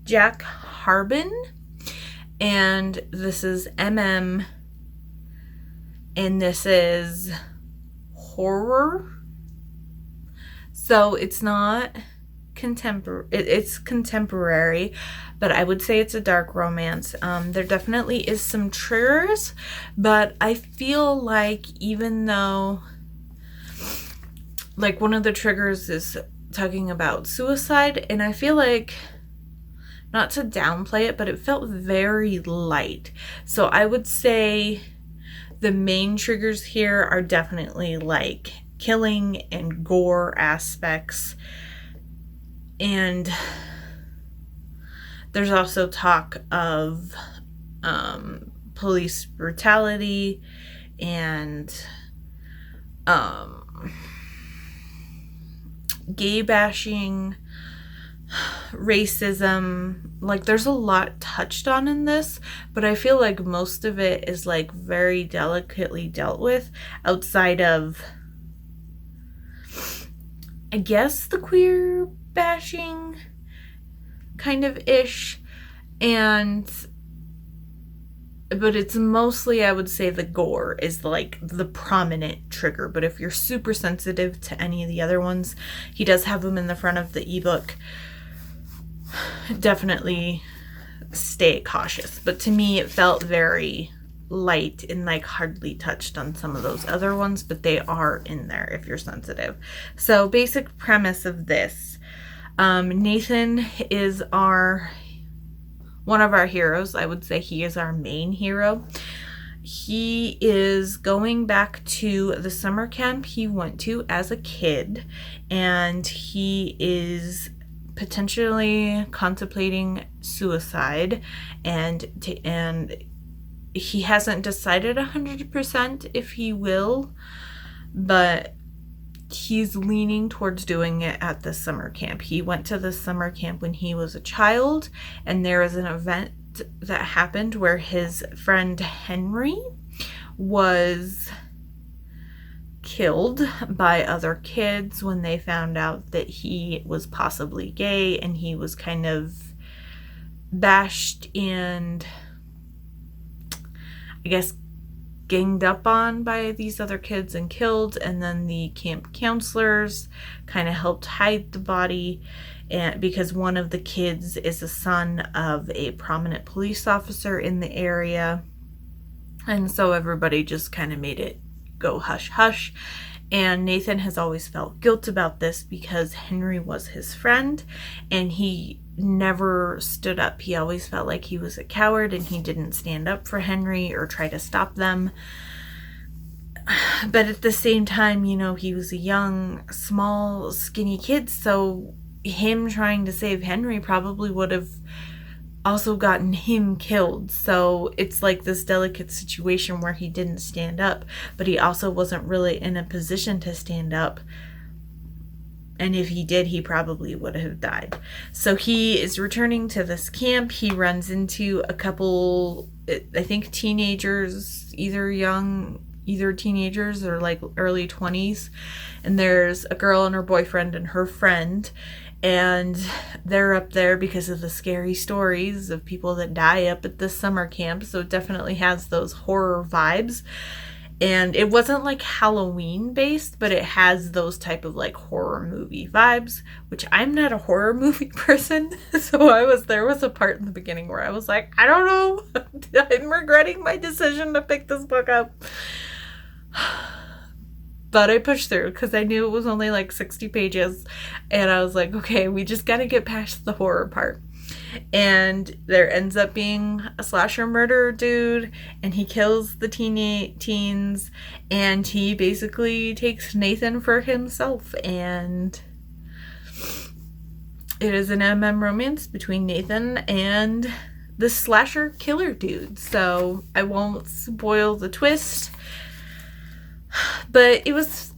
Jack Harbin, and this is MM, and this is horror. So it's not contemporary, it's contemporary, but I would say it's a dark romance. There definitely is some triggers, but I feel like even though like one of the triggers is talking about suicide, and I feel like, not to downplay it, but it felt very light. So I would say the main triggers here are definitely like killing and gore aspects. And there's also talk of police brutality and gay bashing, racism. Like there's a lot touched on in this, but I feel like most of it is like very delicately dealt with outside of, I guess, the queer bashing kind of ish, but it's mostly, I would say, the gore is like the prominent trigger. But if you're super sensitive to any of the other ones, he does have them in the front of the ebook. Definitely stay cautious. But to me, it felt very light and like hardly touched on some of those other ones, but they are in there if you're sensitive. So basic premise of this. Nathan is one of our heroes. I would say he is our main hero. He is going back to the summer camp he went to as a kid, and he is potentially contemplating suicide, and he hasn't decided 100% if he will, but he's leaning towards doing it at the summer camp. He went to the summer camp when he was a child, and there was an event that happened where his friend Henry was killed by other kids when they found out that he was possibly gay, and he was kind of bashed and, I guess, ganged up on by these other kids and killed. And then the camp counselors kind of helped hide the body, and because one of the kids is a son of a prominent police officer in the area, and so everybody just kind of made it go hush hush. And Nathan has always felt guilt about this because Henry was his friend and he never stood up. He always felt like he was a coward and he didn't stand up for Henry or try to stop them. But at the same time, you know, he was a young, small, skinny kid, so him trying to save Henry probably would have also gotten him killed. So it's like this delicate situation where he didn't stand up, but he also wasn't really in a position to stand up. And if he did, he probably would have died. So he is returning to this camp. He runs into a couple, I think teenagers, either teenagers or like early 20s. And there's a girl and her boyfriend and her friend. And they're up there because of the scary stories of people that die up at this summer camp. So it definitely has those horror vibes. And it wasn't like Halloween based, but it has those type of like horror movie vibes, which I'm not a horror movie person. So there was a part in the beginning where I was like, I don't know. I'm regretting my decision to pick this book up. But I pushed through because I knew it was only like 60 pages. And I was like, okay, we just got to get past the horror part. And there ends up being a slasher murderer dude, and he kills the teens, and he basically takes Nathan for himself. And it is an MM romance between Nathan and the slasher killer dude. So I won't spoil the twist. But it was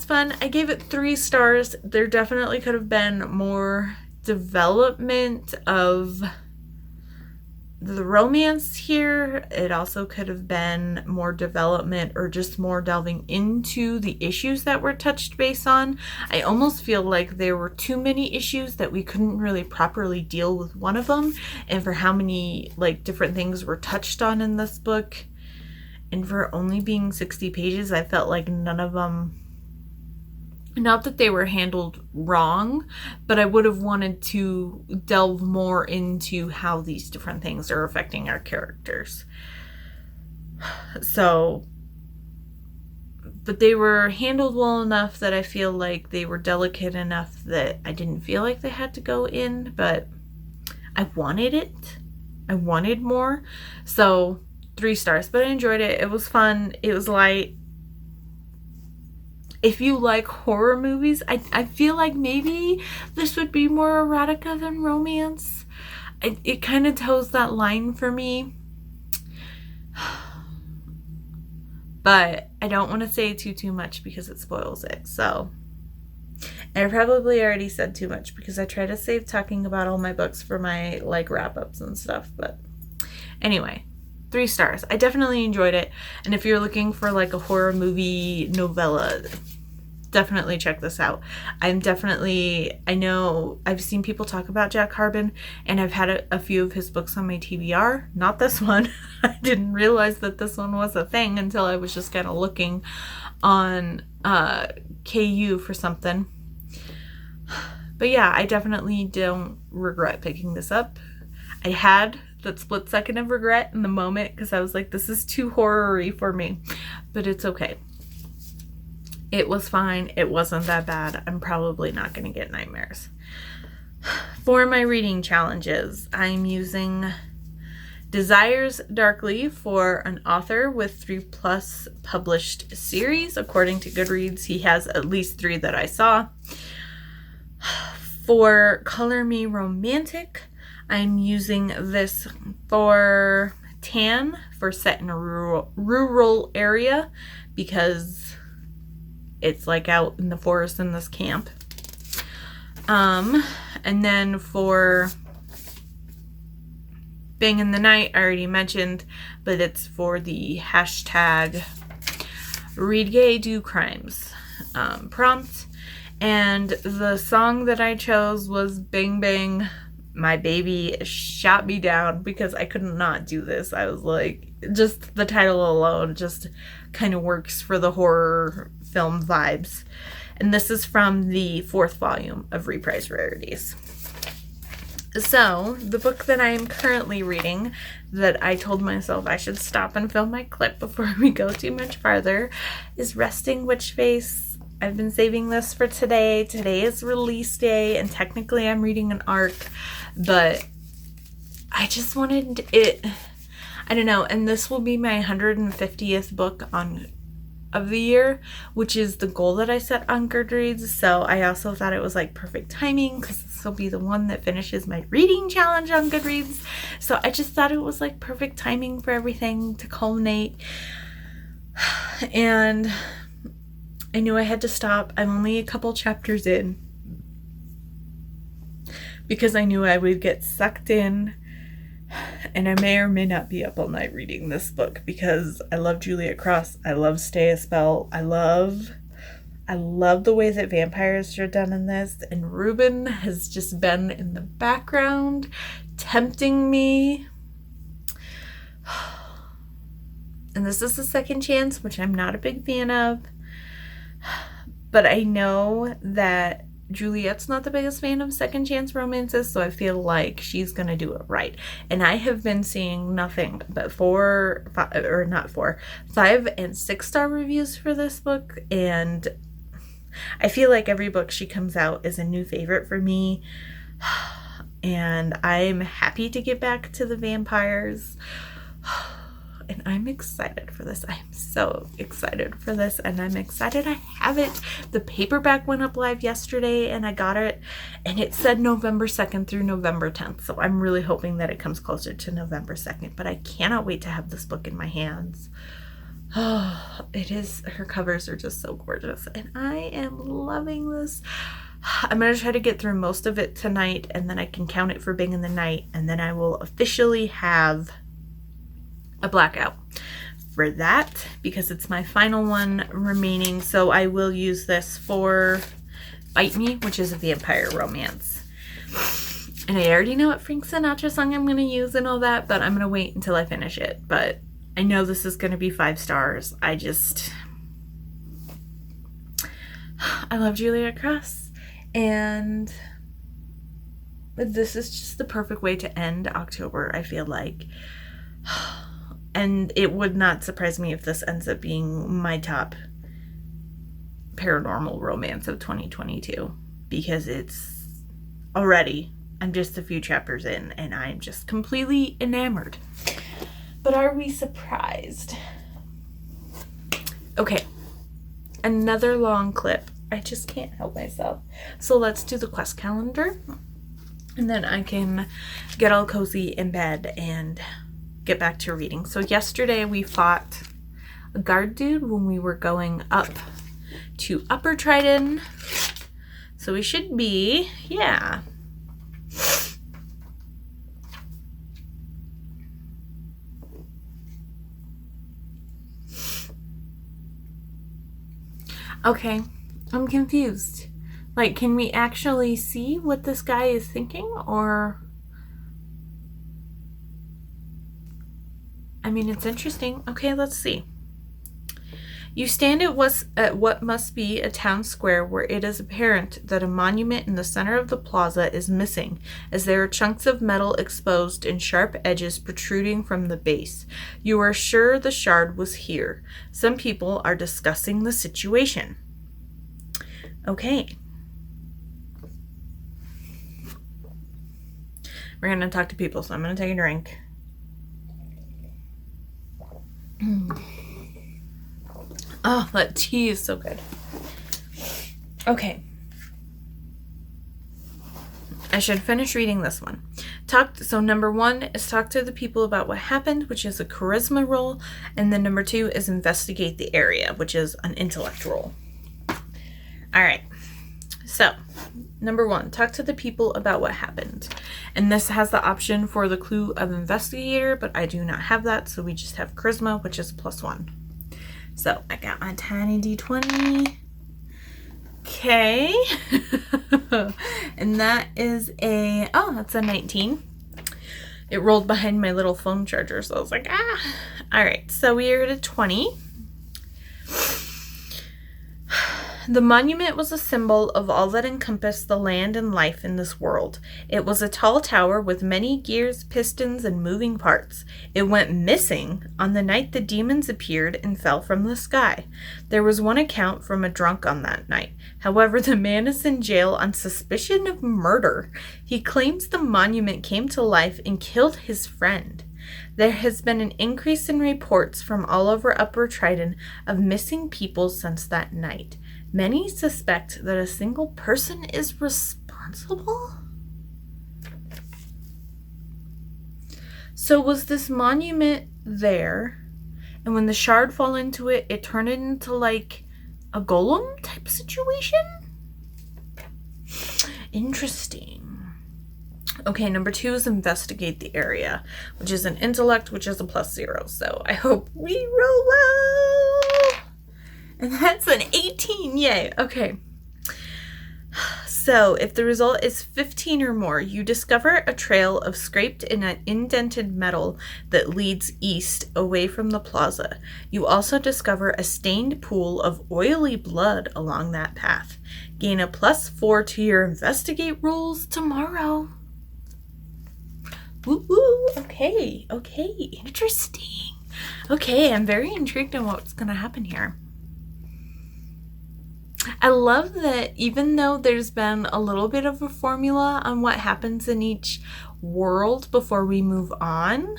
fun. I gave it 3 stars. There definitely could have been more development of the romance here. It also could have been more development or just more delving into the issues that were touched base on. I almost feel like there were too many issues that we couldn't really properly deal with one of them, and for how many like different things were touched on in this book. And for only being 60 pages, I felt like none of them, not that they were handled wrong, but I would have wanted to delve more into how these different things are affecting our characters. So, but they were handled well enough that I feel like they were delicate enough that I didn't feel like they had to go in, but I wanted it. I wanted more. So 3 stars, but I enjoyed it. It was fun. It was light. If you like horror movies, I feel like maybe this would be more erotica than romance. It kind of toes that line for me. But I don't want to say too much because it spoils it. So, and I probably already said too much because I try to save talking about all my books for my like wrap-ups and stuff. But anyway, 3 stars. I definitely enjoyed it. And if you're looking for like a horror movie novella, definitely check this out. I know I've seen people talk about Jack Harbin, and I've had a few of his books on my TBR. Not this one. I didn't realize that this one was a thing until I was just kind of looking on KU for something. But yeah, I definitely don't regret picking this up. I had that split second of regret in the moment because I was like, this is too horror-y for me. But it's okay. It was fine. It wasn't that bad. I'm probably not going to get nightmares. For my reading challenges, I'm using Desires Darkly for an author with 3+ published series. According to Goodreads, he has at least 3 that I saw. For Color Me Romantic, I'm using this for Tan, for set in a rural area, because it's like out in the forest in this camp. And then for Bang in the Night, I already mentioned, but it's for the hashtag Read Gay, Do Crimes prompt. And the song that I chose was Bang Bang, My Baby Shot Me Down, because I could not do this. I was like, just the title alone just kind of works for the horror film vibes. And this is from the 4th volume of Reprise Rarities. So, the book that I am currently reading, that I told myself I should stop and film my clip before we go too much farther, is Resting Witch Face. I've been saving this for today. Today is release day, and technically I'm reading an arc, but I just wanted it, I don't know, and this will be my 150th book on of the year, which is the goal that I set on Goodreads. So I also thought it was like perfect timing because this will be the one that finishes my reading challenge on Goodreads. So I just thought it was like perfect timing for everything to culminate. And I knew I had to stop. I'm only a couple chapters in because I knew I would get sucked in, and I may or may not be up all night reading this book because I love Juliet Cross. I love Stay a Spell. I love the way that vampires are done in this, and Ruben has just been in the background tempting me. And this is the second chance, which I'm not a big fan of, but I know that Juliet's not the biggest fan of second chance romances, so I feel like she's gonna do it right. And I have been seeing nothing but 5 and 6 star reviews for this book, and I feel like every book she comes out is a new favorite for me, and I'm happy to get back to the vampires. And I'm excited for this. I'm so excited for this, and I'm excited I have it. The paperback went up live yesterday, and I got it, and it said November 2nd through November 10th, so I'm really hoping that it comes closer to November 2nd, but I cannot wait to have this book in my hands. Oh, it is. Her covers are just so gorgeous, and I am loving this. I'm going to try to get through most of it tonight, and then I can count it for Bing in the Night, and then I will officially have a blackout for that because it's my final one remaining. So I will use this for Bite Me, which is a vampire romance. And I already know what Frank Sinatra song I'm going to use and all that, but I'm going to wait until I finish it. But I know this is going to be 5 stars. I love Juliet Cross, and this is just the perfect way to end October, I feel like. And it would not surprise me if this ends up being my top paranormal romance of 2022, because it's already, I'm just a few chapters in, and I'm just completely enamored. But are we surprised? Okay, another long clip. I just can't help myself. So let's do the quest calendar, and then I can get all cozy in bed and get back to reading. So yesterday we fought a guard dude when we were going up to Upper Trident. So we should be, yeah. Okay, I'm confused. Like, can we actually see what this guy is thinking, or... I mean, it's interesting. Okay, let's see. You stand at what must be a town square where it is apparent that a monument in the center of the plaza is missing, as there are chunks of metal exposed and sharp edges protruding from the base. You are sure the shard was here. Some people are discussing the situation. Okay. We're going to talk to people, so I'm going to take a drink. Oh, that tea is so good. Okay. I should finish reading this one. So number 1 is talk to the people about what happened, which is a charisma roll. And then number 2 is investigate the area, which is an intellect roll. All right. So number 1, talk to the people about what happened. And this has the option for the clue of investigator, but I do not have that. So we just have charisma, which is +1. So I got my tiny D20. Okay. And that is that's a 19. It rolled behind my little phone charger, so I was like, ah. All right, so we are at a 20. The monument was a symbol of all that encompassed the land and life in this world. It was a tall tower with many gears, pistons, and moving parts. It went missing on the night the demons appeared and fell from the sky. There was one account from a drunk on that night. However, the man is in jail on suspicion of murder. He claims the monument came to life and killed his friend. There has been an increase in reports from all over Upper Triton of missing people since that night. Many suspect that a single person is responsible. So was this monument there, and when the shard fell into it, it turned it into like a golem type situation? Interesting. Okay, number 2 is investigate the area, which is an intellect, which is a +0. So I hope we roll well. And that's an 18. Yay. Okay. So if the result is 15 or more, you discover a trail of scraped and indented metal that leads east away from the plaza. You also discover a stained pool of oily blood along that path. Gain a +4 to your investigate rolls tomorrow. Woo woo. Okay. Interesting. Okay, I'm very intrigued on what's going to happen here. I love that even though there's been a little bit of a formula on what happens in each world before we move on,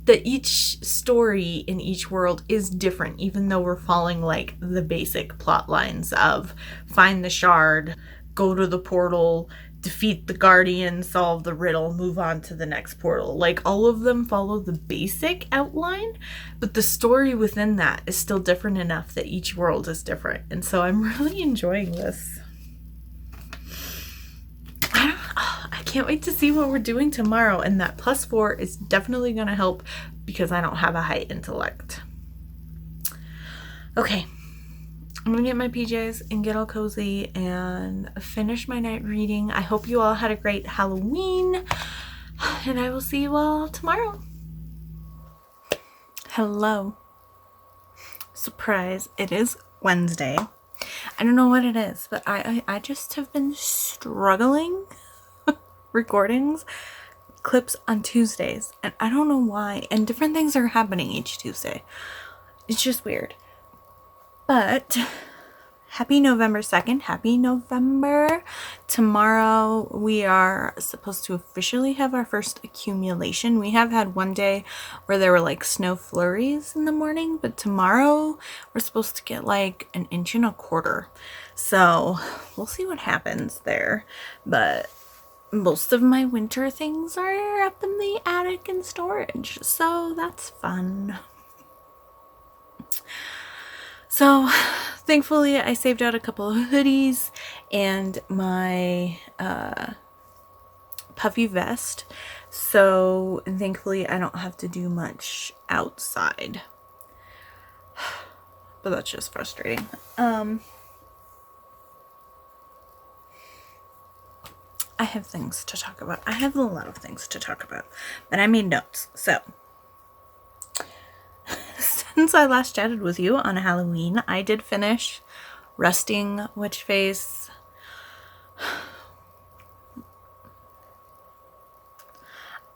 that each story in each world is different, even though we're following like the basic plot lines of find the shard, go to the portal, defeat the guardian, solve the riddle, move on to the next portal. Like all of them follow the basic outline, but the story within that is still different enough that each world is different. And so I'm really enjoying this. I can't wait to see what we're doing tomorrow. And that +4 is definitely going to help because I don't have a high intellect. Okay. I'm going to get my PJs and get all cozy and finish my night reading. I hope you all had a great Halloween, and I will see you all tomorrow. Hello. Surprise. It is Wednesday. I don't know what it is, but I just have been struggling recordings, clips on Tuesdays, and I don't know why, and different things are happening each Tuesday. It's just weird. But happy November 2nd. Happy November. Tomorrow we are supposed to officially have our first accumulation. We have had one day where there were like snow flurries in the morning, but tomorrow we're supposed to get like 1.25 inches. So we'll see what happens there. But most of my winter things are up in the attic and storage. So that's fun. So thankfully I saved out a couple of hoodies and my puffy vest. So thankfully I don't have to do much outside. But that's just frustrating. I have things to talk about. I have a lot of things to talk about. But I made notes. So since I last chatted with you on Halloween, I did finish Resting Witch Face.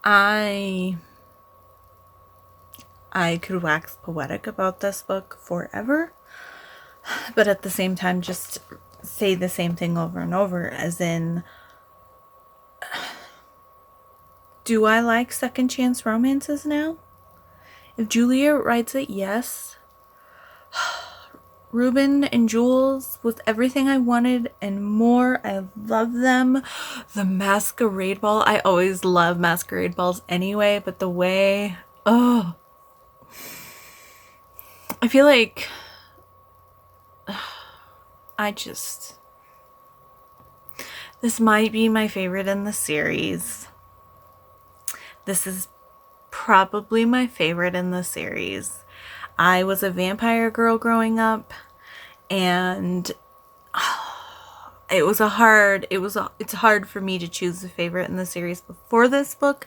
I could wax poetic about this book forever, but at the same time just say the same thing over and over, as in, do I like second chance romances now? If Julia writes it, yes. Ruben and Jules was everything I wanted and more. I love them. The masquerade ball. I always love masquerade balls anyway, but the way... Oh. I feel like... This might be my favorite in the series. This is probably my favorite in the series. I was a vampire girl growing up, and it's hard for me to choose a favorite in the series before this book,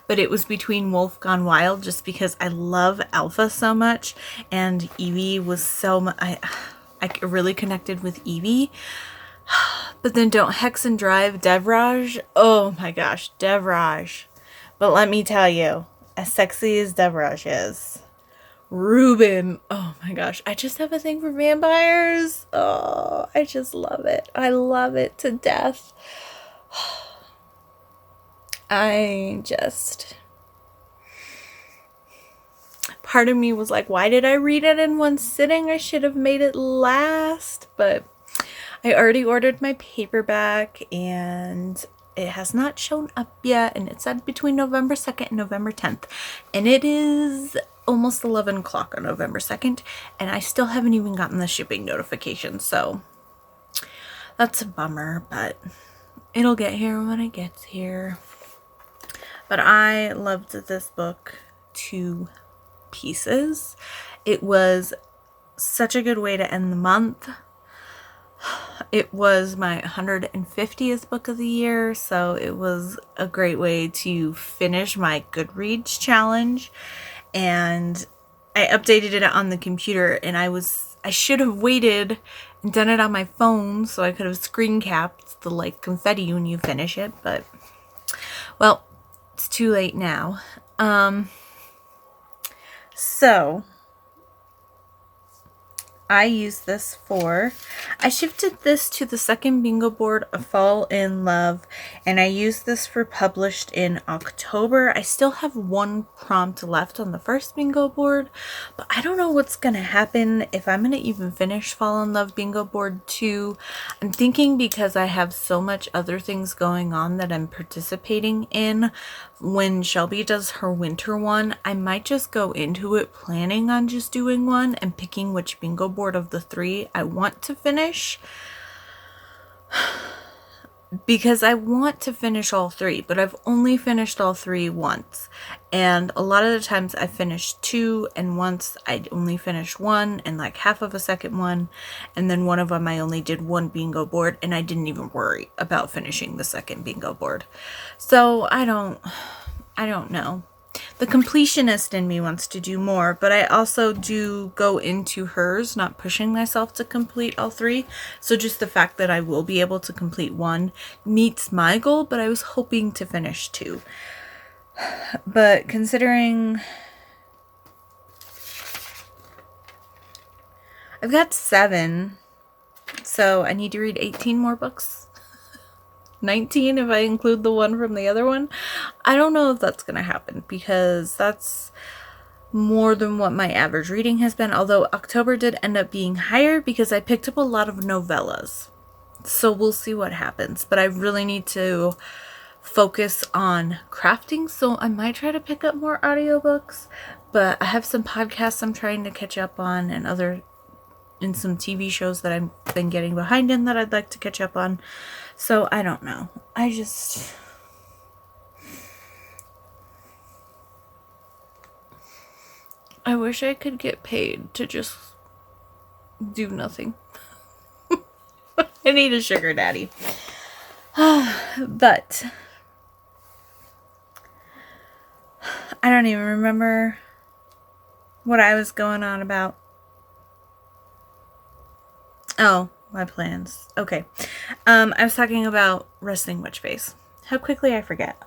but it was between Wolf Gone Wild, just because I love Alpha so much, and Evie was so much, I really connected with Evie. But then Don't Hex and Drive, Devraj, oh my gosh, Devraj. But let me tell you, as sexy as Devraj is, Ruben, oh my gosh, I just have a thing for vampires. Oh, I just love it. I love it to death. part of me was like, why did I read it in one sitting? I should have made it last. But I already ordered my paperback and it has not shown up yet. And it said between November 2nd and November 10th. And it is almost 11 o'clock on November 2nd. And I still haven't even gotten the shipping notification. So that's a bummer, but it'll get here when it gets here. But I loved this book to pieces. It was such a good way to end the month. It was my 150th book of the year, so it was a great way to finish my Goodreads challenge. And I updated it on the computer, and I should have waited and done it on my phone so I could have screen capped the like confetti when you finish it, but well, it's too late now. So I shifted this to the second bingo board of Fall in Love, and I used this for published in October. I still have one prompt left on the first bingo board, but I don't know what's going to happen if I'm going to even finish Fall in Love bingo board 2. I'm thinking because I have so much other things going on that I'm participating in. When Shelby does her winter one, I might just go into it planning on just doing one and picking which bingo board of the 3 I want to finish, because I want to finish all 3, but I've only finished all 3 once, and a lot of the times I finished 2, and once I only finished 1 and like half of a second one, and then one of them I only did 1 bingo board, and I didn't even worry about finishing the second bingo board. So I don't know. The completionist in me wants to do more, but I also do go into hers, not pushing myself to complete all 3. So just the fact that I will be able to complete 1 meets my goal, but I was hoping to finish 2. But considering I've got 7, so I need to read 18 more books. 19 if I include the one from the other one. I don't know if that's going to happen, because that's more than what my average reading has been, although October did end up being higher because I picked up a lot of novellas. So we'll see what happens, but I really need to focus on crafting, so I might try to pick up more audiobooks, but I have some podcasts I'm trying to catch up on, and some TV shows that I've been getting behind in that I'd like to catch up on. So I don't know. I wish I could get paid to just do nothing. I need a sugar daddy. But I don't even remember what I was going on about. Oh, my plans. Okay. I was talking about Wrestling Witch Face. How quickly I forget.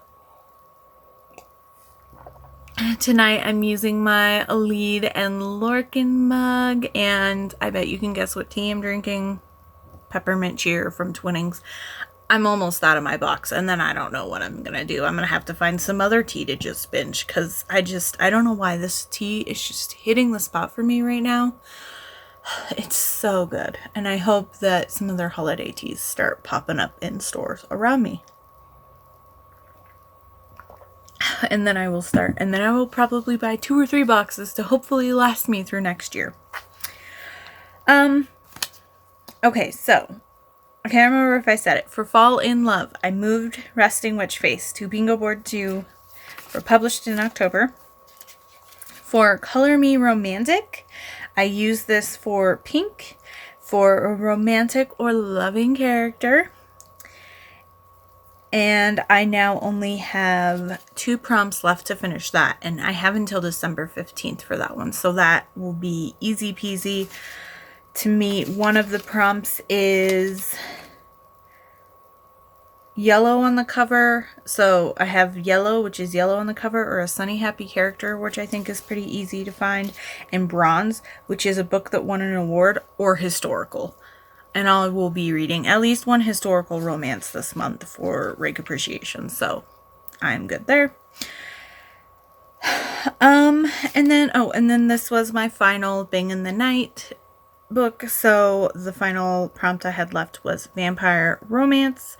Tonight I'm using my Alede and Lorcan mug, and I bet you can guess what tea I'm drinking. Peppermint Cheer from Twinings. I'm almost out of my box, and then I don't know what I'm gonna do. I'm gonna have to find some other tea to just binge, because I don't know why this tea is just hitting the spot for me right now. It's so good, and I hope that some of their holiday teas start popping up in stores around me. And then I will probably buy 2 or 3 boxes to hopefully last me through next year. Okay, so I can't remember if I said it. For Fall in Love, I moved Resting Witch Face to bingo board 2 for published in October. For Color Me Romantic, I use this for pink, for a romantic or loving character. And I now only have 2 prompts left to finish that. And I have until December 15th for that one. So that will be easy peasy to meet. One of the prompts is yellow on the cover. So I have yellow, which is yellow on the cover, or a sunny happy character, which I think is pretty easy to find. And bronze, which is a book that won an award, or historical. And I will be reading at least 1 historical romance this month for Rake Appreciation. So I'm good there. And then this was my final Bang in the Night book. So the final prompt I had left was vampire romance,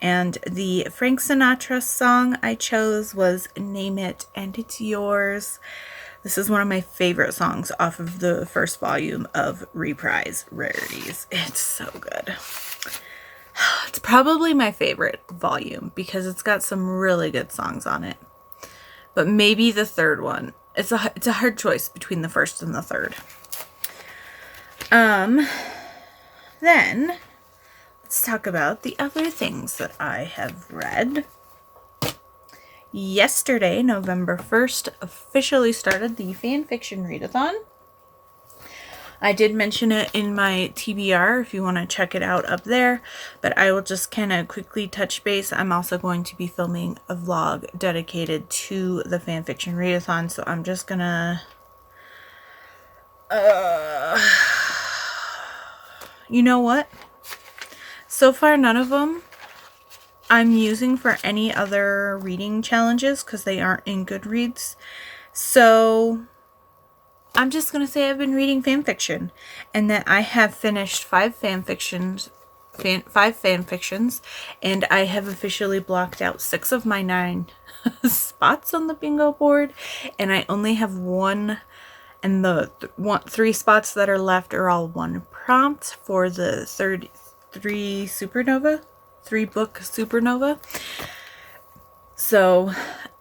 and the Frank Sinatra song I chose was Name It and It's Yours. This is one of my favorite songs off of the first volume of Reprise Rarities. It's so good. It's probably my favorite volume because it's got some really good songs on it. But maybe the third one. It's a hard choice between the first and the third. Then let's talk about the other things that I have read. Yesterday, November 1st, officially started the fanfiction readathon. I did mention it in my TBR if you want to check it out up there, but I will just kind of quickly touch base. I'm also going to be filming a vlog dedicated to the fanfiction readathon, so I'm just gonna you know what? So far, none of them I'm using for any other reading challenges because they aren't in Goodreads. So I'm just going to say I've been reading fanfiction and that I have finished 5 fanfictions, and I have officially blocked out 6 of my 9 spots on the bingo board, and I only have 1, and the 3 spots that are left are all 1 prompt for the 3 book Supernova. So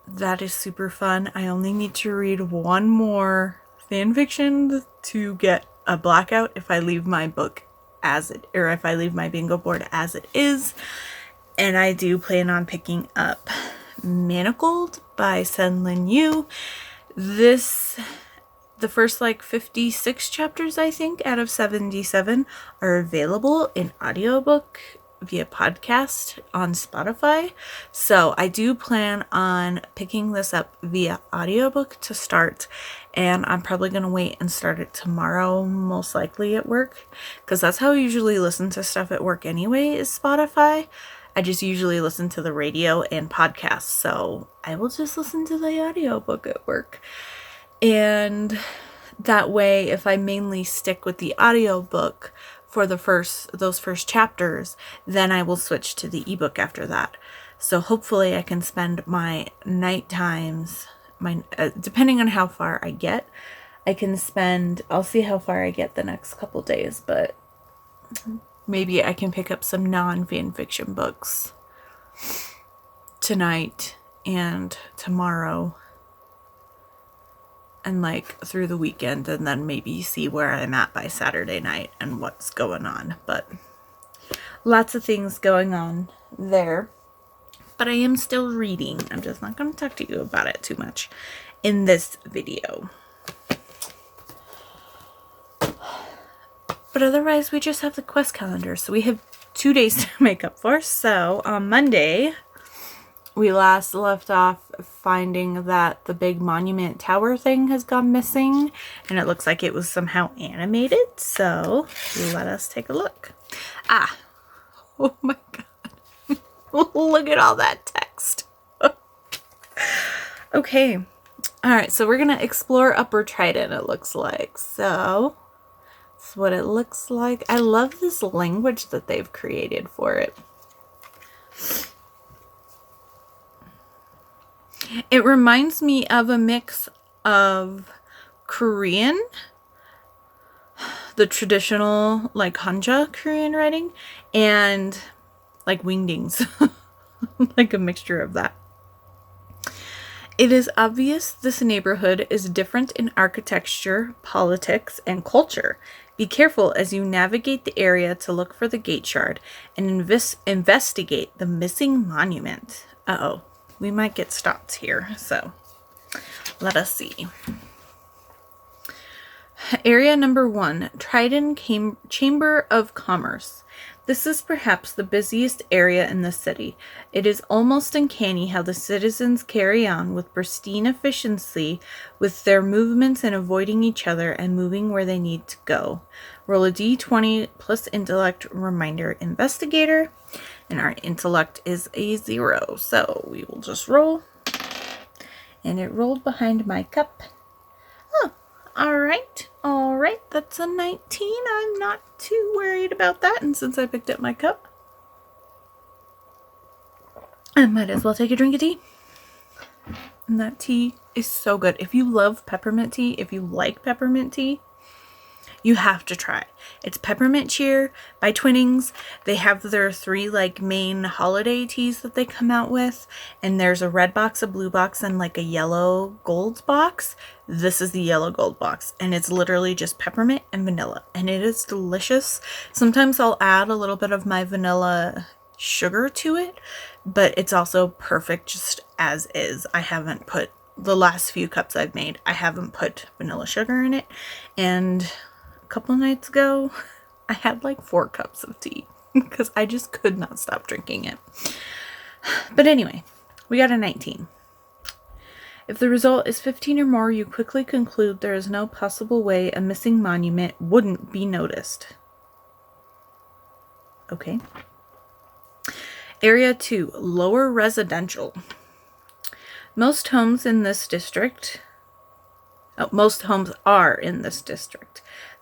that is super fun. I only need to read 1 more fanfiction to get a blackout if I leave my book as it, or if I leave my bingo board as it is. And I do plan on picking up Manacled by Sen Lin Yu. The first 56 chapters, I think, out of 77 are available in audiobook via podcast on Spotify. So I do plan on picking this up via audiobook to start, and I'm probably going to wait and start it tomorrow, most likely at work, because that's how I usually listen to stuff at work anyway, is Spotify. I just usually listen to the radio and podcasts, so I will just listen to the audiobook at work. And that way, if I mainly stick with the audiobook for those first chapters, then I will switch to the ebook after that. So hopefully I can spend my night times, depending on how far I get, I'll see how far I get the next couple days, but maybe I can pick up some non-fanfiction books tonight and tomorrow and through the weekend, and then maybe see where I'm at by Saturday night and what's going on. But lots of things going on there. But I am still reading. I'm just not going to talk to you about it too much in this video. But otherwise, we just have the quest calendar. So we have 2 days to make up for. So on Monday, we last left off finding that the big monument tower thing has gone missing, and it looks like it was somehow animated. So let us take a look. Oh my god. Look at all that text. Okay. All right. So we're going to explore Upper Trident, it looks like. So that's what it looks like. I love this language that they've created for it. It reminds me of a mix of Korean, the traditional Hanja Korean writing, and wingdings, a mixture of that. It is obvious this neighborhood is different in architecture, politics, and culture. Be careful as you navigate the area to look for the gate shard and investigate the missing monument. Uh-oh. We might get stopped here, so let us see. Area number 1, Trident Chamber of Commerce. This is perhaps the busiest area in the city. It is almost uncanny how the citizens carry on with pristine efficiency with their movements and avoiding each other and moving where they need to go. Roll a d20 plus intellect, reminder investigator. And our intellect is a 0. So we will just roll. And it rolled behind my cup. All right, that's a 19. I'm not too worried about that. And since I picked up my cup, I might as well take a drink of tea. And that tea is so good. If you love peppermint tea, if you like peppermint tea, you have to try it. It's Peppermint Cheer by Twinings. They have their 3 like main holiday teas that they come out with, and there's a red box, a blue box, and like a yellow gold box. This is the yellow gold box, and it's literally just peppermint and vanilla, and it is delicious. Sometimes I'll add a little bit of my vanilla sugar to it, but it's also perfect just as is. I haven't put, the last few cups I've made, I haven't put vanilla sugar in it, and couple nights ago I had like 4 cups of tea because I just could not stop drinking it. But anyway, we got a 19. If the result is 15 or more, you quickly conclude there is no possible way a missing monument wouldn't be noticed. Okay. Area 2, lower residential. Most homes are in this district.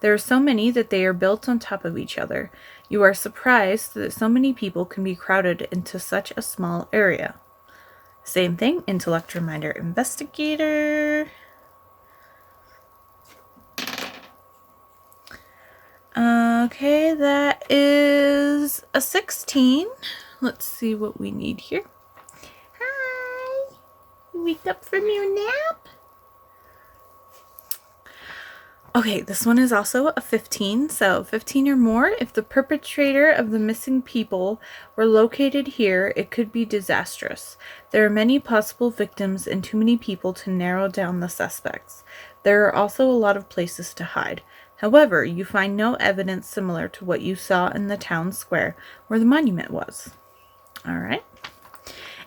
There are so many that they are built on top of each other. You are surprised that so many people can be crowded into such a small area. Same thing, intellect, reminder, investigator. Okay, that is a 16. Let's see what we need here. Hi! You wake up from your nap? Okay, this one is also a 15, so 15 or more. If the perpetrator of the missing people were located here, it could be disastrous. There are many possible victims and too many people to narrow down the suspects. There are also a lot of places to hide. However, you find no evidence similar to what you saw in the town square where the monument was. All right.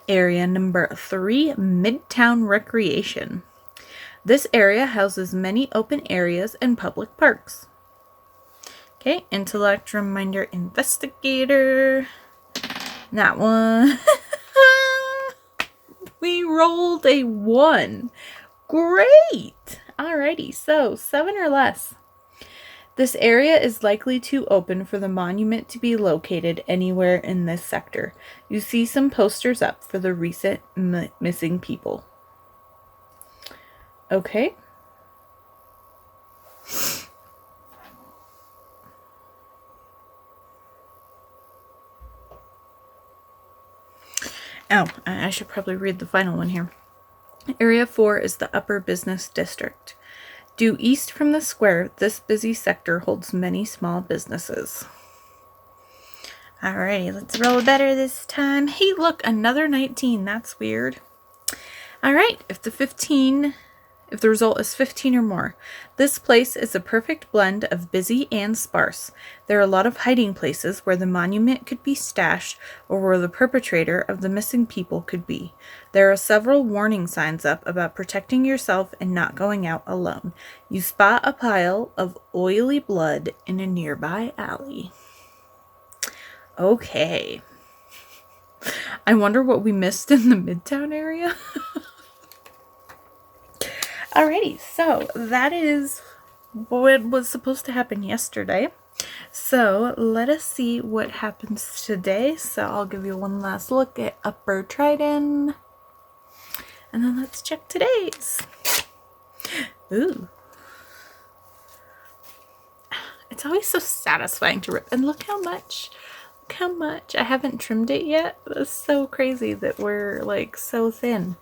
Area number 3, Midtown Recreation. This area houses many open areas and public parks. Okay, intellect, reminder, investigator. That one. We rolled a 1. Great. Alrighty, so 7 or less. This area is likely too open for the monument to be located anywhere in this sector. You see some posters up for the recent missing people. Okay. Oh, I should probably read the final one here. Area 4 is the Upper Business District. Due east from the square, this busy sector holds many small businesses. Alrighty, let's roll better this time. Hey, look, another 19. That's weird. Alright, if the result is 15 or more. This place is a perfect blend of busy and sparse. There are a lot of hiding places where the monument could be stashed or where the perpetrator of the missing people could be. There are several warning signs up about protecting yourself and not going out alone. You spot a pile of oily blood in a nearby alley. Okay. I wonder what we missed in the Midtown area. Alrighty, so that is what was supposed to happen yesterday. So let us see what happens today. So I'll give you one last look at Upper Trident. And then let's check today's. Ooh. It's always so satisfying to rip. And look how much. Look how much. I haven't trimmed it yet. It's so crazy that we're like so thin.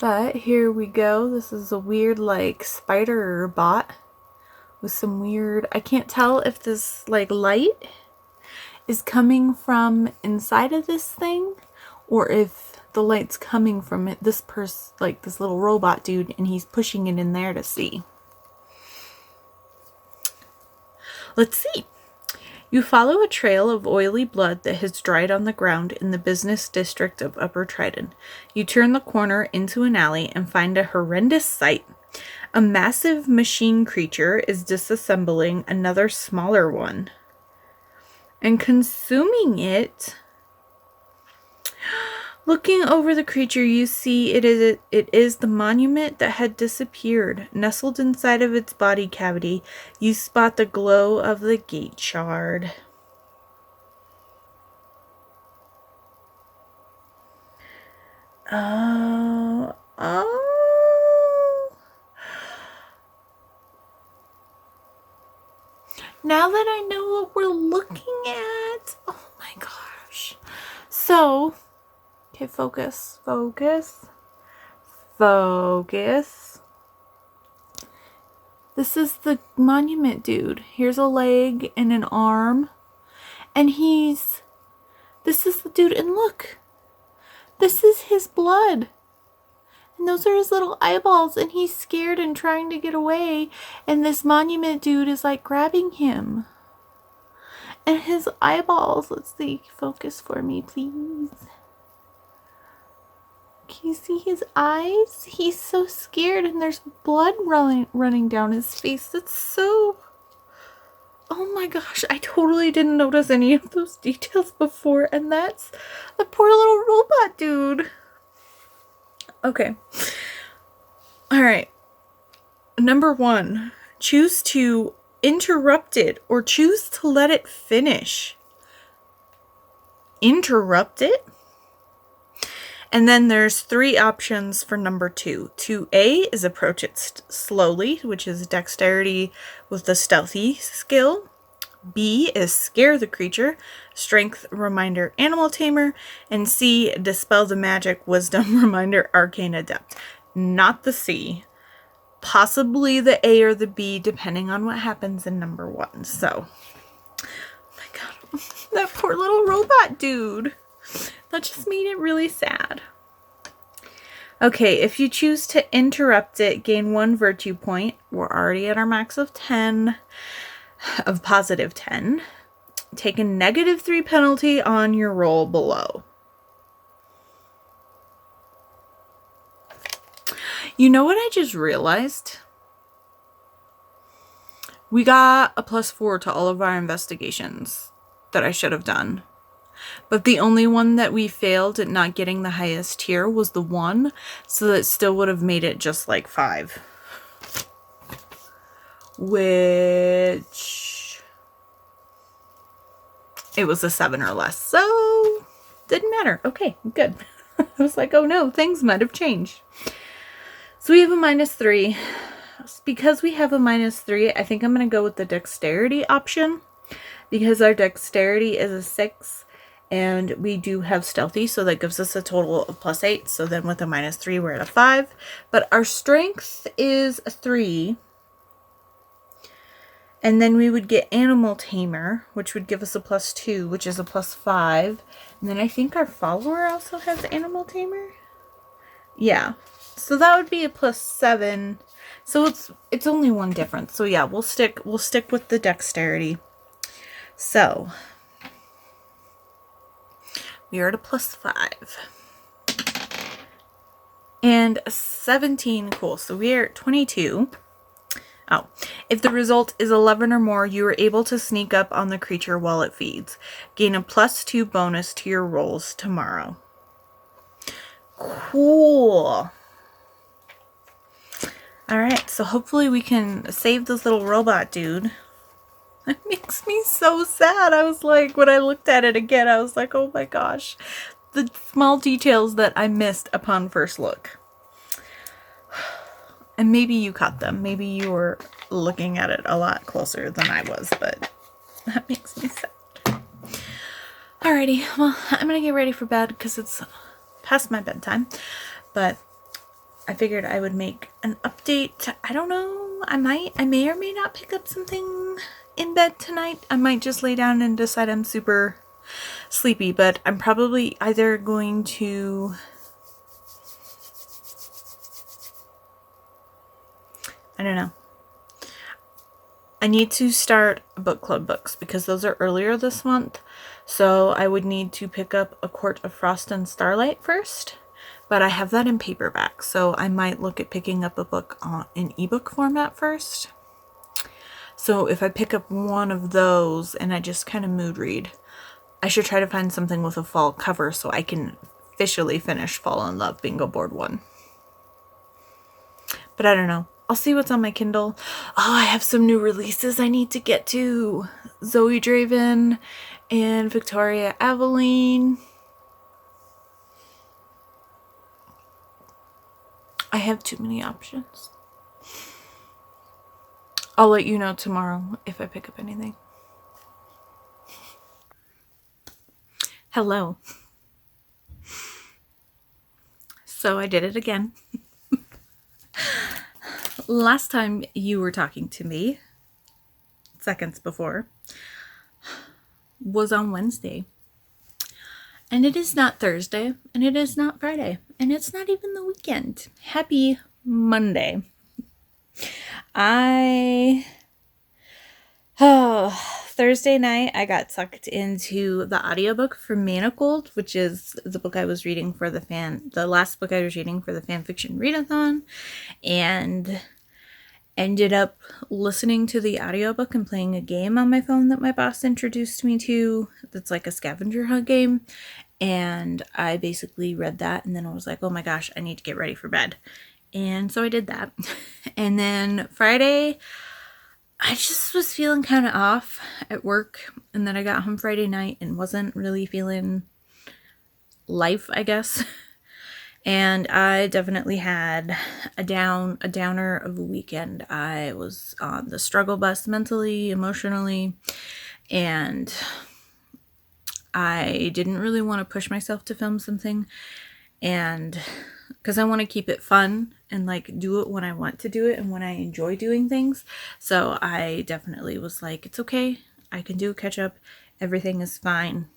But here we go. This is a weird like spider bot with some weird, I can't tell if this like light is coming from inside of this thing or if the light's coming from it, this person, like this little robot dude, and he's pushing it in there to see. Let's see. You follow a trail of oily blood that has dried on the ground in the business district of Upper Trident. You turn the corner into an alley and find a horrendous sight. A massive machine creature is disassembling another smaller one and consuming it. Looking over the creature, you see it is the monument that had disappeared. Nestled inside of its body cavity, you spot the glow of the gate shard. Oh. Now that I know what we're looking at, oh my gosh. So, okay, focus. This is the monument dude. Here's a leg and an arm. And this is the dude, and look. This is his blood. And those are his little eyeballs, and he's scared and trying to get away. And this monument dude is like grabbing him. And his eyeballs, let's see, focus for me, please. Can you see his eyes? He's so scared, and there's blood running down his face. That's so... Oh my gosh, I totally didn't notice any of those details before, and that's the poor little robot dude. Okay. Alright. Number 1. Choose to interrupt it or choose to let it finish. Interrupt it? And then there's 3 options for number 2. 2A is approach it slowly, which is dexterity with the stealthy skill. B is scare the creature, strength reminder animal tamer. And C, dispel the magic wisdom reminder arcane adept. Not the C. Possibly the A or the B, depending on what happens in number 1. So, oh my god, that poor little robot dude. That just made it really sad. Okay, if you choose to interrupt it, gain 1 virtue point. We're already at our max of 10, of positive 10. Take a -3 penalty on your roll below. You know what I just realized? We got a +4 to all of our investigations that I should have done. But the only one that we failed at not getting the highest tier was the 1, so that still would have made it just like 5. Which... it was a 7 or less, so didn't matter. Okay, good. I was like, oh no, things might have changed. So we have a -3. Because we have a -3, I think I'm going to go with the dexterity option. Because our dexterity is a 6. And we do have stealthy, so that gives us a total of +8. So then with a -3, we're at a 5. But our strength is a 3. And then we would get animal tamer, which would give us a +2, which is a +5. And then I think our follower also has animal tamer. Yeah. So that would be a +7. So it's only 1 difference. So yeah, we'll stick with the dexterity. So we are at a +5. And 17, cool. So we are at 22. Oh, if the result is 11 or more, you are able to sneak up on the creature while it feeds. Gain a +2 bonus to your rolls tomorrow. Cool. Alright, so hopefully we can save this little robot dude. That makes me so sad. I was like, when I looked at it again, I was like, oh my gosh. The small details that I missed upon first look. And maybe you caught them. Maybe you were looking at it a lot closer than I was, but that makes me sad. Alrighty, well, I'm gonna get ready for bed because it's past my bedtime. But I figured I would make an update. I don't know. I may or may not pick up something in bed tonight. I might just lay down and decide I'm super sleepy, but I'm probably either going to... I don't know. I need to start book club books because those are earlier this month. So I would need to pick up A Court of Frost and Starlight first. But I have that in paperback, so I might look at picking up a book in ebook format first. So if I pick up one of those and I just kind of mood read, I should try to find something with a fall cover so I can officially finish Fall in Love Bingo Board 1. But I don't know. I'll see what's on my Kindle. Oh, I have some new releases I need to get to. Zoe Draven and Victoria Aveline. I have too many options. I'll let you know tomorrow if I pick up anything. Hello. So I did it again. Last time you were talking to me, seconds before, was on Wednesday. And it is not Thursday, and it is not Friday, and it's not even the weekend. Happy Monday. Thursday night, I got sucked into the audiobook for Manacled, which is the book I was reading for the last book I was reading for the fanfiction readathon, and ended up listening to the audiobook and playing a game on my phone that my boss introduced me to. That's like a scavenger hunt game. And I basically read that, and then I was like, oh my gosh, I need to get ready for bed. And so I did that. And then Friday, I just was feeling kind of off at work. And then I got home Friday night and wasn't really feeling life, I guess. And I definitely had a downer of a weekend. I was on the struggle bus mentally, emotionally, and I didn't really want to push myself to film something, and because I want to keep it fun and like do it when I want to do it and when I enjoy doing things. So I definitely was like, it's okay. I can do a catch up. Everything is fine.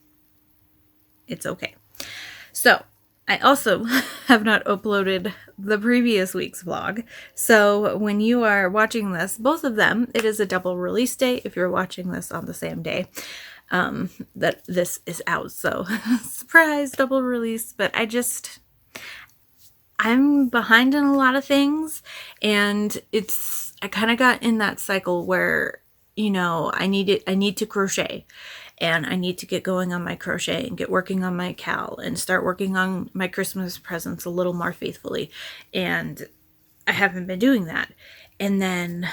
It's okay. So I also have not uploaded the previous week's vlog. So when you are watching this, both of them, it is a double release date if you're watching this on the same day that this is out. So surprise, double release. But I'm behind in a lot of things, and I kind of got in that cycle where, you know, I need to crochet, and I need to get going on my crochet and get working on my cal and start working on my Christmas presents a little more faithfully. And I haven't been doing that. And then,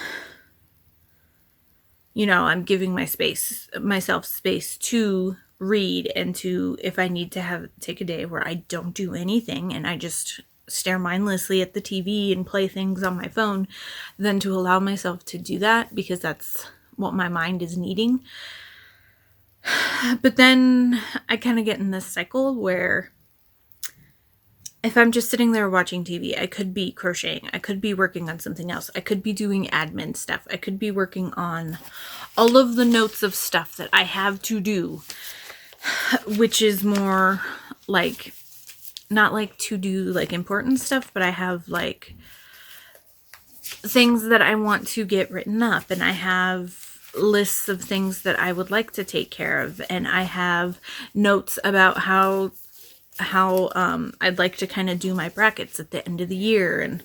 you know, I'm giving myself space to read, and to, if I need to take a day where I don't do anything and I just stare mindlessly at the TV and play things on my phone, then to allow myself to do that, because that's what my mind is needing. But then I kind of get in this cycle where if I'm just sitting there watching TV, I could be crocheting, I could be working on something else, I could be doing admin stuff, I could be working on all of the notes of stuff that I have to do, which is more like, not like to do like important stuff, but I have like things that I want to get written up, and I have lists of things that I would like to take care of, and I have notes about how I'd like to kind of do my brackets at the end of the year, and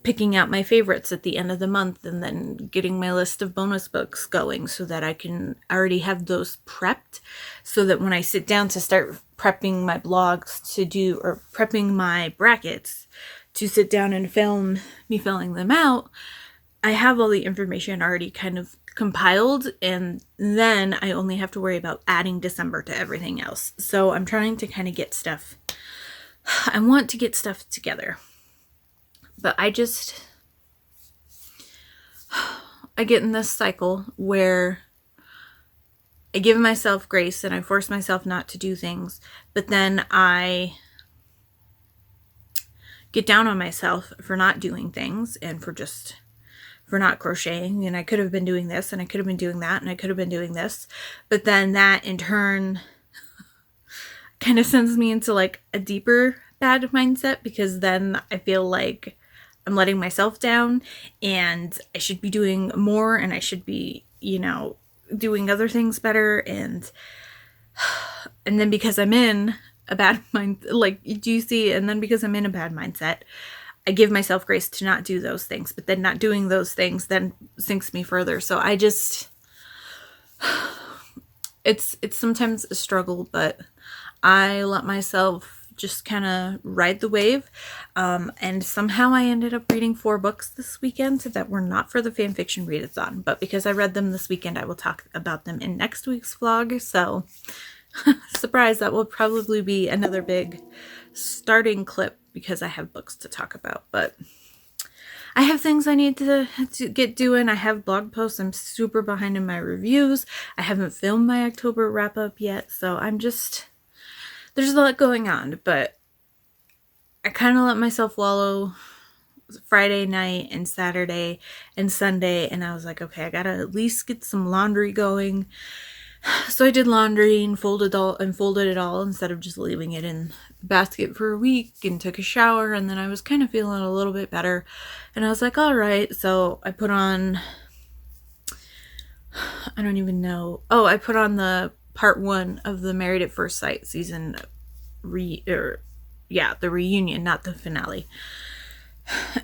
picking out my favorites at the end of the month, and then getting my list of bonus books going so that I can already have those prepped, so that when I sit down to start prepping my blogs to do, or prepping my brackets to sit down and film me filling them out, I have all the information already kind of compiled, and then I only have to worry about adding December to everything else. So I'm trying to kind of get stuff, I want to get stuff together, but I get in this cycle where I give myself grace and I force myself not to do things, but then I get down on myself for not doing things and for not crocheting, and I could have been doing this, and I could have been doing that, and I could have been doing this, but then that in turn kind of sends me into like a deeper bad mindset, because then I feel like I'm letting myself down, and I should be doing more, and I should be, you know, doing other things better, and then because I'm in a bad mind, like, do you see, and then because I'm in a bad mindset, I give myself grace to not do those things, but then not doing those things then sinks me further. So I just, it's sometimes a struggle, but I let myself just kind of ride the wave. And somehow I ended up reading 4 books this weekend that were not for the fanfiction readathon, but because I read them this weekend, I will talk about them in next week's vlog. So surprise, that will probably be another big starting clip because I have books to talk about. But I have things I need to get doing. I have blog posts. I'm super behind in my reviews. I haven't filmed my October wrap up yet. So there's a lot going on, but I kind of let myself wallow Friday night and Saturday and Sunday. And I was like, okay, I got to at least get some laundry going. So I did laundry and folded it all instead of just leaving it in the basket for a week, and took a shower, and then I was kind of feeling a little bit better, and I was like, all right. So I put on, I don't even know. Oh, I put on the part 1 of the Married at First Sight season the reunion, not the finale.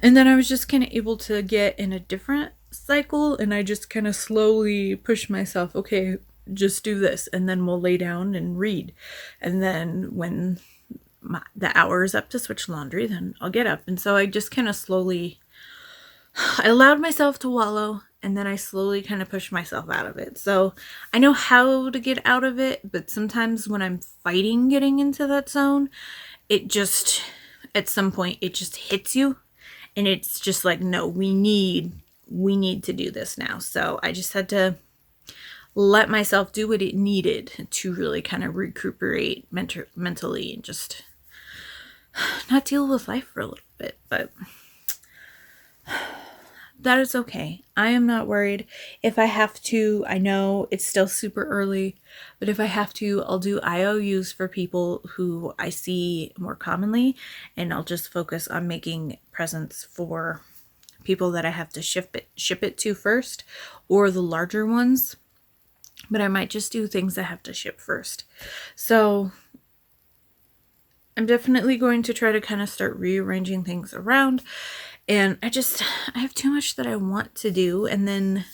And then I was just kind of able to get in a different cycle, and I just kind of slowly pushed myself, okay, just do this, and then we'll lay down and read. And then when the hour is up to switch laundry, then I'll get up. And so I just kind of slowly, I allowed myself to wallow, and then I slowly kind of pushed myself out of it. So I know how to get out of it, but sometimes when I'm fighting getting into that zone, it just, at some point, it just hits you, and it's just like, no, we need to do this now. So I just had to let myself do what it needed to really kind of recuperate mentally and just not deal with life for a little bit. But that is okay. I am not worried. If I have to, I know it's still super early, but if I have to, I'll do IOUs for people who I see more commonly, and I'll just focus on making presents for people that I have to ship it to first, or the larger ones. But I might just do things I have to ship first. So I'm definitely going to try to kind of start rearranging things around. And I have too much that I want to do. And then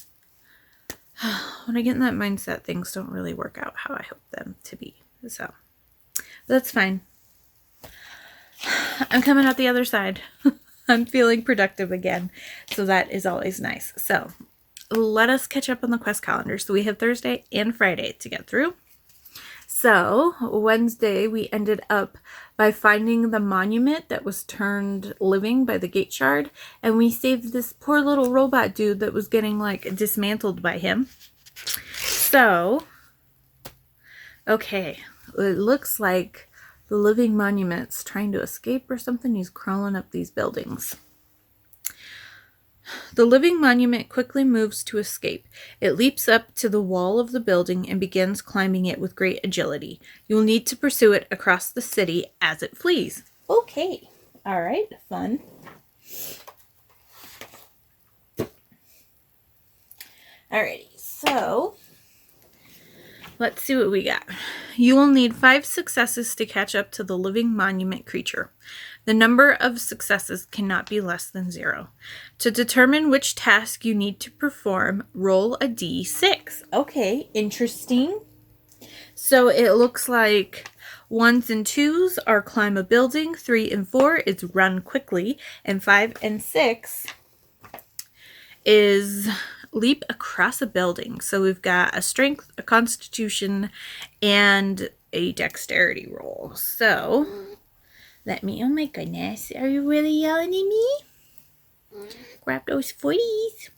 when I get in that mindset, things don't really work out how I hope them to be. So that's fine. I'm coming out the other side. I'm feeling productive again. So that is always nice. So let us catch up on the quest calendar. So we have Thursday and Friday to get through. So Wednesday, we ended up by finding the monument that was turned living by the gate shard. And we saved this poor little robot dude that was getting like dismantled by him. So, okay, it looks like the living monument's trying to escape or something. He's crawling up these buildings. The living monument quickly moves to escape. It leaps up to the wall of the building and begins climbing it with great agility. You will need to pursue it across the city as it flees. Okay. All right. Fun. Alrighty. So let's see what we got. You will need 5 successes to catch up to the living monument creature. The number of successes cannot be less than 0. To determine which task you need to perform, roll a d6. Okay, interesting. So it looks like 1s and 2s are climb a building, 3 and 4 is run quickly, and 5 and 6 is leap across a building. So we've got a strength, a constitution, and a dexterity roll. So let me, oh my goodness, are you really yelling at me? Grab those footies.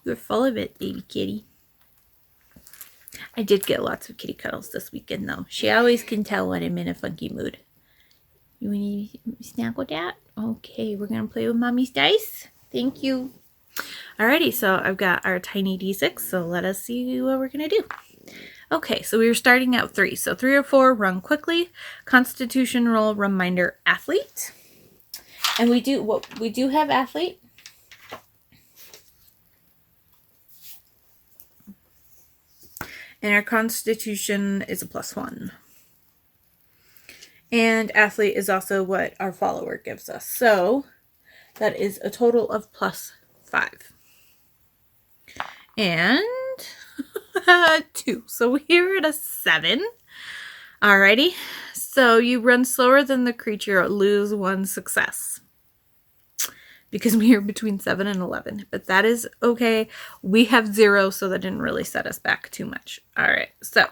You're full of it, baby kitty. I did get lots of kitty cuddles this weekend, though. She always can tell when I'm in a funky mood. You want to snuggle that? Okay, we're going to play with Mommy's dice. Thank you. Alrighty, so I've got our tiny d6, so let us see what we're going to do. Okay, so we were starting out 3. So 3 or 4, run quickly. Constitution roll, reminder, athlete. And we do have athlete. And our constitution is a +1. And athlete is also what our follower gives us. So that is a total of +5. And 2. So we're at a 7. Alrighty, so you run slower than the creature, lose 1 success. Because we are between 7 and 11, but that is okay. We have 0, so that didn't really set us back too much. All right, so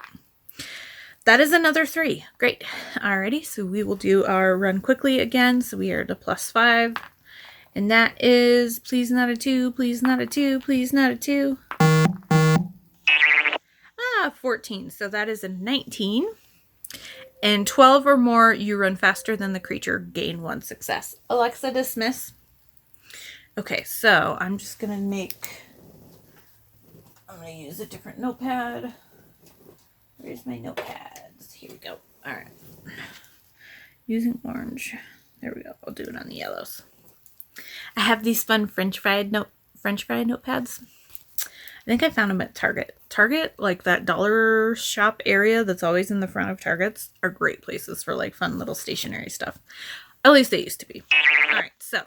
that is another 3. Great. Alrighty, so we will do our run quickly again. So we are at a +5, and that is please not a 2, please not a 2, please not a 2. 14. So that is a 19. And 12 or more, you run faster than the creature, gain 1 success. Alexa, dismiss. Okay, so I'm just going to use a different notepad. Where's my notepads? Here we go. All right. Using orange. There we go. I'll do it on the yellows. I have these fun French fry notepads. I think I found them at Target. Target, like that dollar shop area that's always in the front of Targets, are great places for like fun little stationery stuff. At least they used to be. All right, so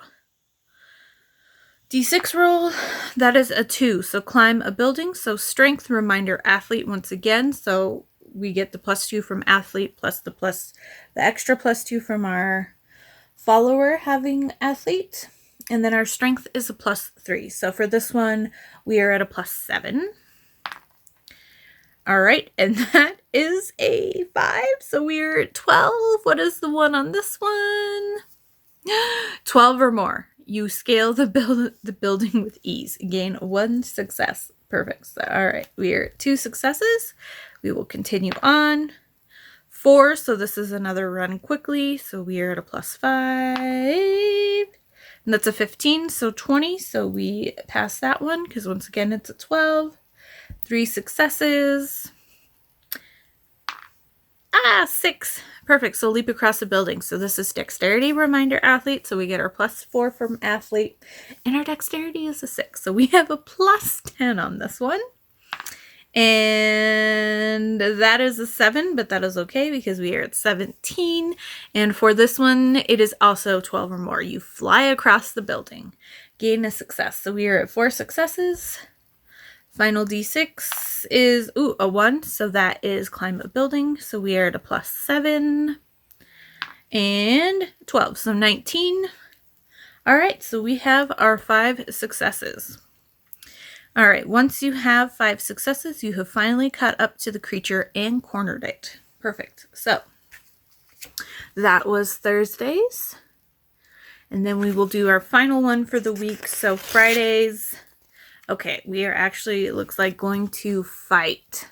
D6 roll, that is a 2. So climb a building. So strength, reminder, athlete once again. So we get the +2 from athlete plus the extra +2 from our follower having athlete. And then our strength is a +3. So for this one, we are at a +7. All right, and that is a 5. So we're at 12. What is the one on this one? 12 or more. You scale the building with ease. Gain 1 success. Perfect. So, all right, we are at 2 successes. We will continue on. 4, so this is another run quickly. So we are at a +5. And that's a 15, so 20. So we pass that one because once again, it's a 12. 3 successes. 6. Perfect. So leap across the building. So this is dexterity, reminder, athlete. So we get our +4 from athlete. And our dexterity is a 6. So we have a +10 on this one. And that is a 7, but that is okay because we are at 17. And for this one, it is also 12 or more. You fly across the building. Gain a success. So we are at 4 successes. Final D6 is, a 1. So that is climb a building. So we are at a +7 and 12. So 19. All right. So we have our 5 successes. All right. Once you have 5 successes, you have finally caught up to the creature and cornered it. Perfect. So that was Thursdays. And then we will do our final one for the week. So Fridays. Okay, we are actually, it looks like, going to fight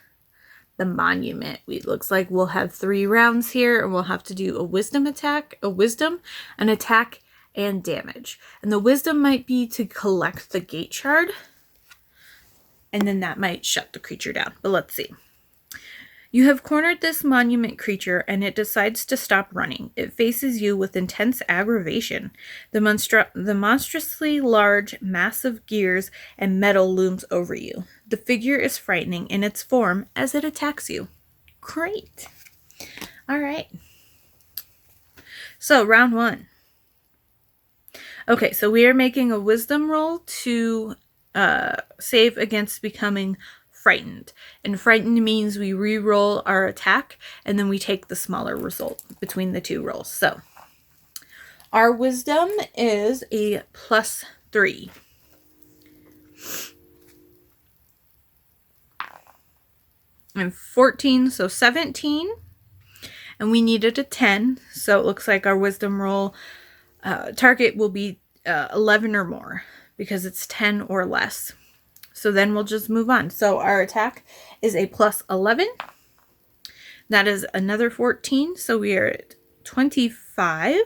the monument. It looks like we'll have 3 rounds here, and we'll have to do a wisdom attack, an attack, and damage. And the wisdom might be to collect the gate shard, and then that might shut the creature down. But let's see. You have cornered this monument creature, and it decides to stop running. It faces you with intense aggravation. The monstrously large mass of gears and metal looms over you. The figure is frightening in its form as it attacks you. Great. All right. So, round 1. Okay, so we are making a wisdom roll to save against becoming frightened. And frightened means we re-roll our attack and then we take the smaller result between the 2 rolls. So our wisdom is a +3. And 14, so 17. And we needed a 10. So it looks like our wisdom roll target will be 11 or more because it's 10 or less. So then we'll just move on. So our attack is a +11. That is another 14. So we are at 25.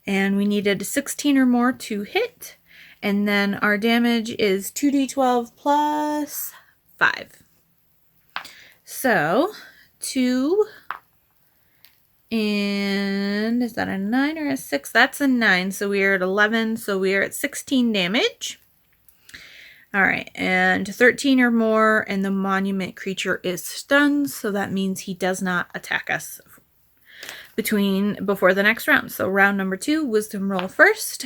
And we needed 16 or more to hit. And then our damage is 2d12 plus 5. So 2. And is that a 9 or a 6? That's a 9. So we are at 11. So we are at 16 damage. All right, and 13 or more, and the monument creature is stunned, so that means he does not attack us before the next round. So round number 2, wisdom roll first,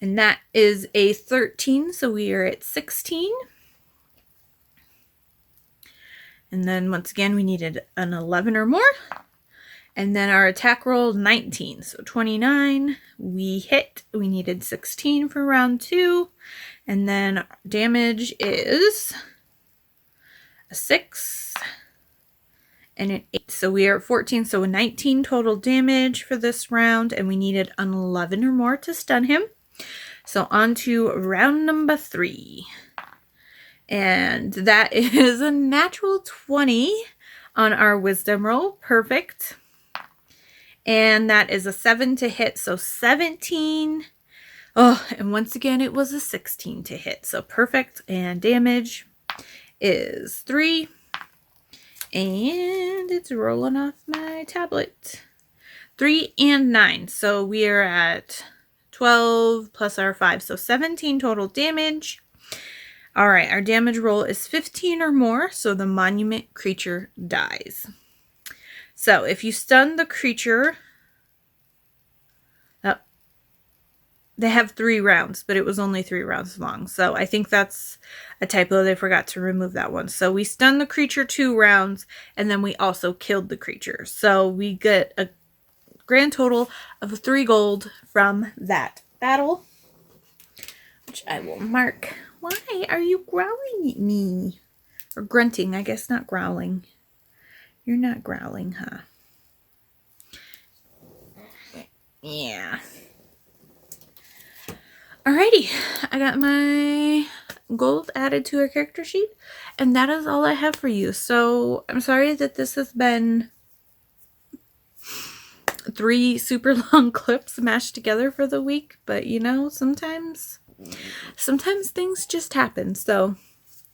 and that is a 13, so we are at 16. And then once again, we needed an 11 or more, And then our attack roll, 19. So 29, we hit. We needed 16 for round 2. And then damage is a 6 and an 8. So we are at 14. So a 19 total damage for this round. And we needed an 11 or more to stun him. So on to round number 3. And that is a natural 20 on our wisdom roll. Perfect. And that is a 7 to hit, so 17. Oh, and once again, it was a 16 to hit, so perfect. And damage is 3. And it's rolling off my tablet. 3 and 9, so we are at 12 plus our 5, so 17 total damage. All right, our damage roll is 15 or more, so the monument creature dies. So if you stun the creature, they have 3 rounds, but it was only 3 rounds long. So I think that's a typo. They forgot to remove that one. So we stunned the creature 2 rounds, and then we also killed the creature. So we get a grand total of 3 gold from that battle, which I will mark. Why are you growling at me? Or grunting, I guess, not growling. You're not growling, huh? Yeah. Alrighty, I got my gold added to our character sheet, and that is all I have for you. So I'm sorry that this has been 3 super long clips mashed together for the week, but you know, sometimes things just happen. So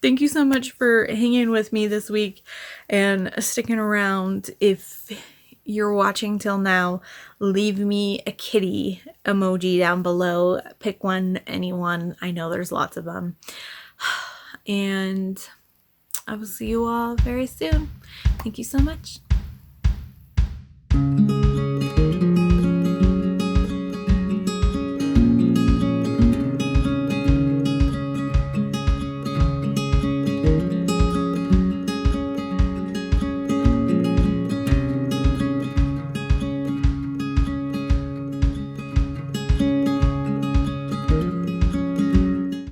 thank you so much for hanging with me this week and sticking around. If you're watching till now, leave me a kitty emoji down below. Pick one, anyone. I know there's lots of them. And I will see you all very soon. Thank you so much.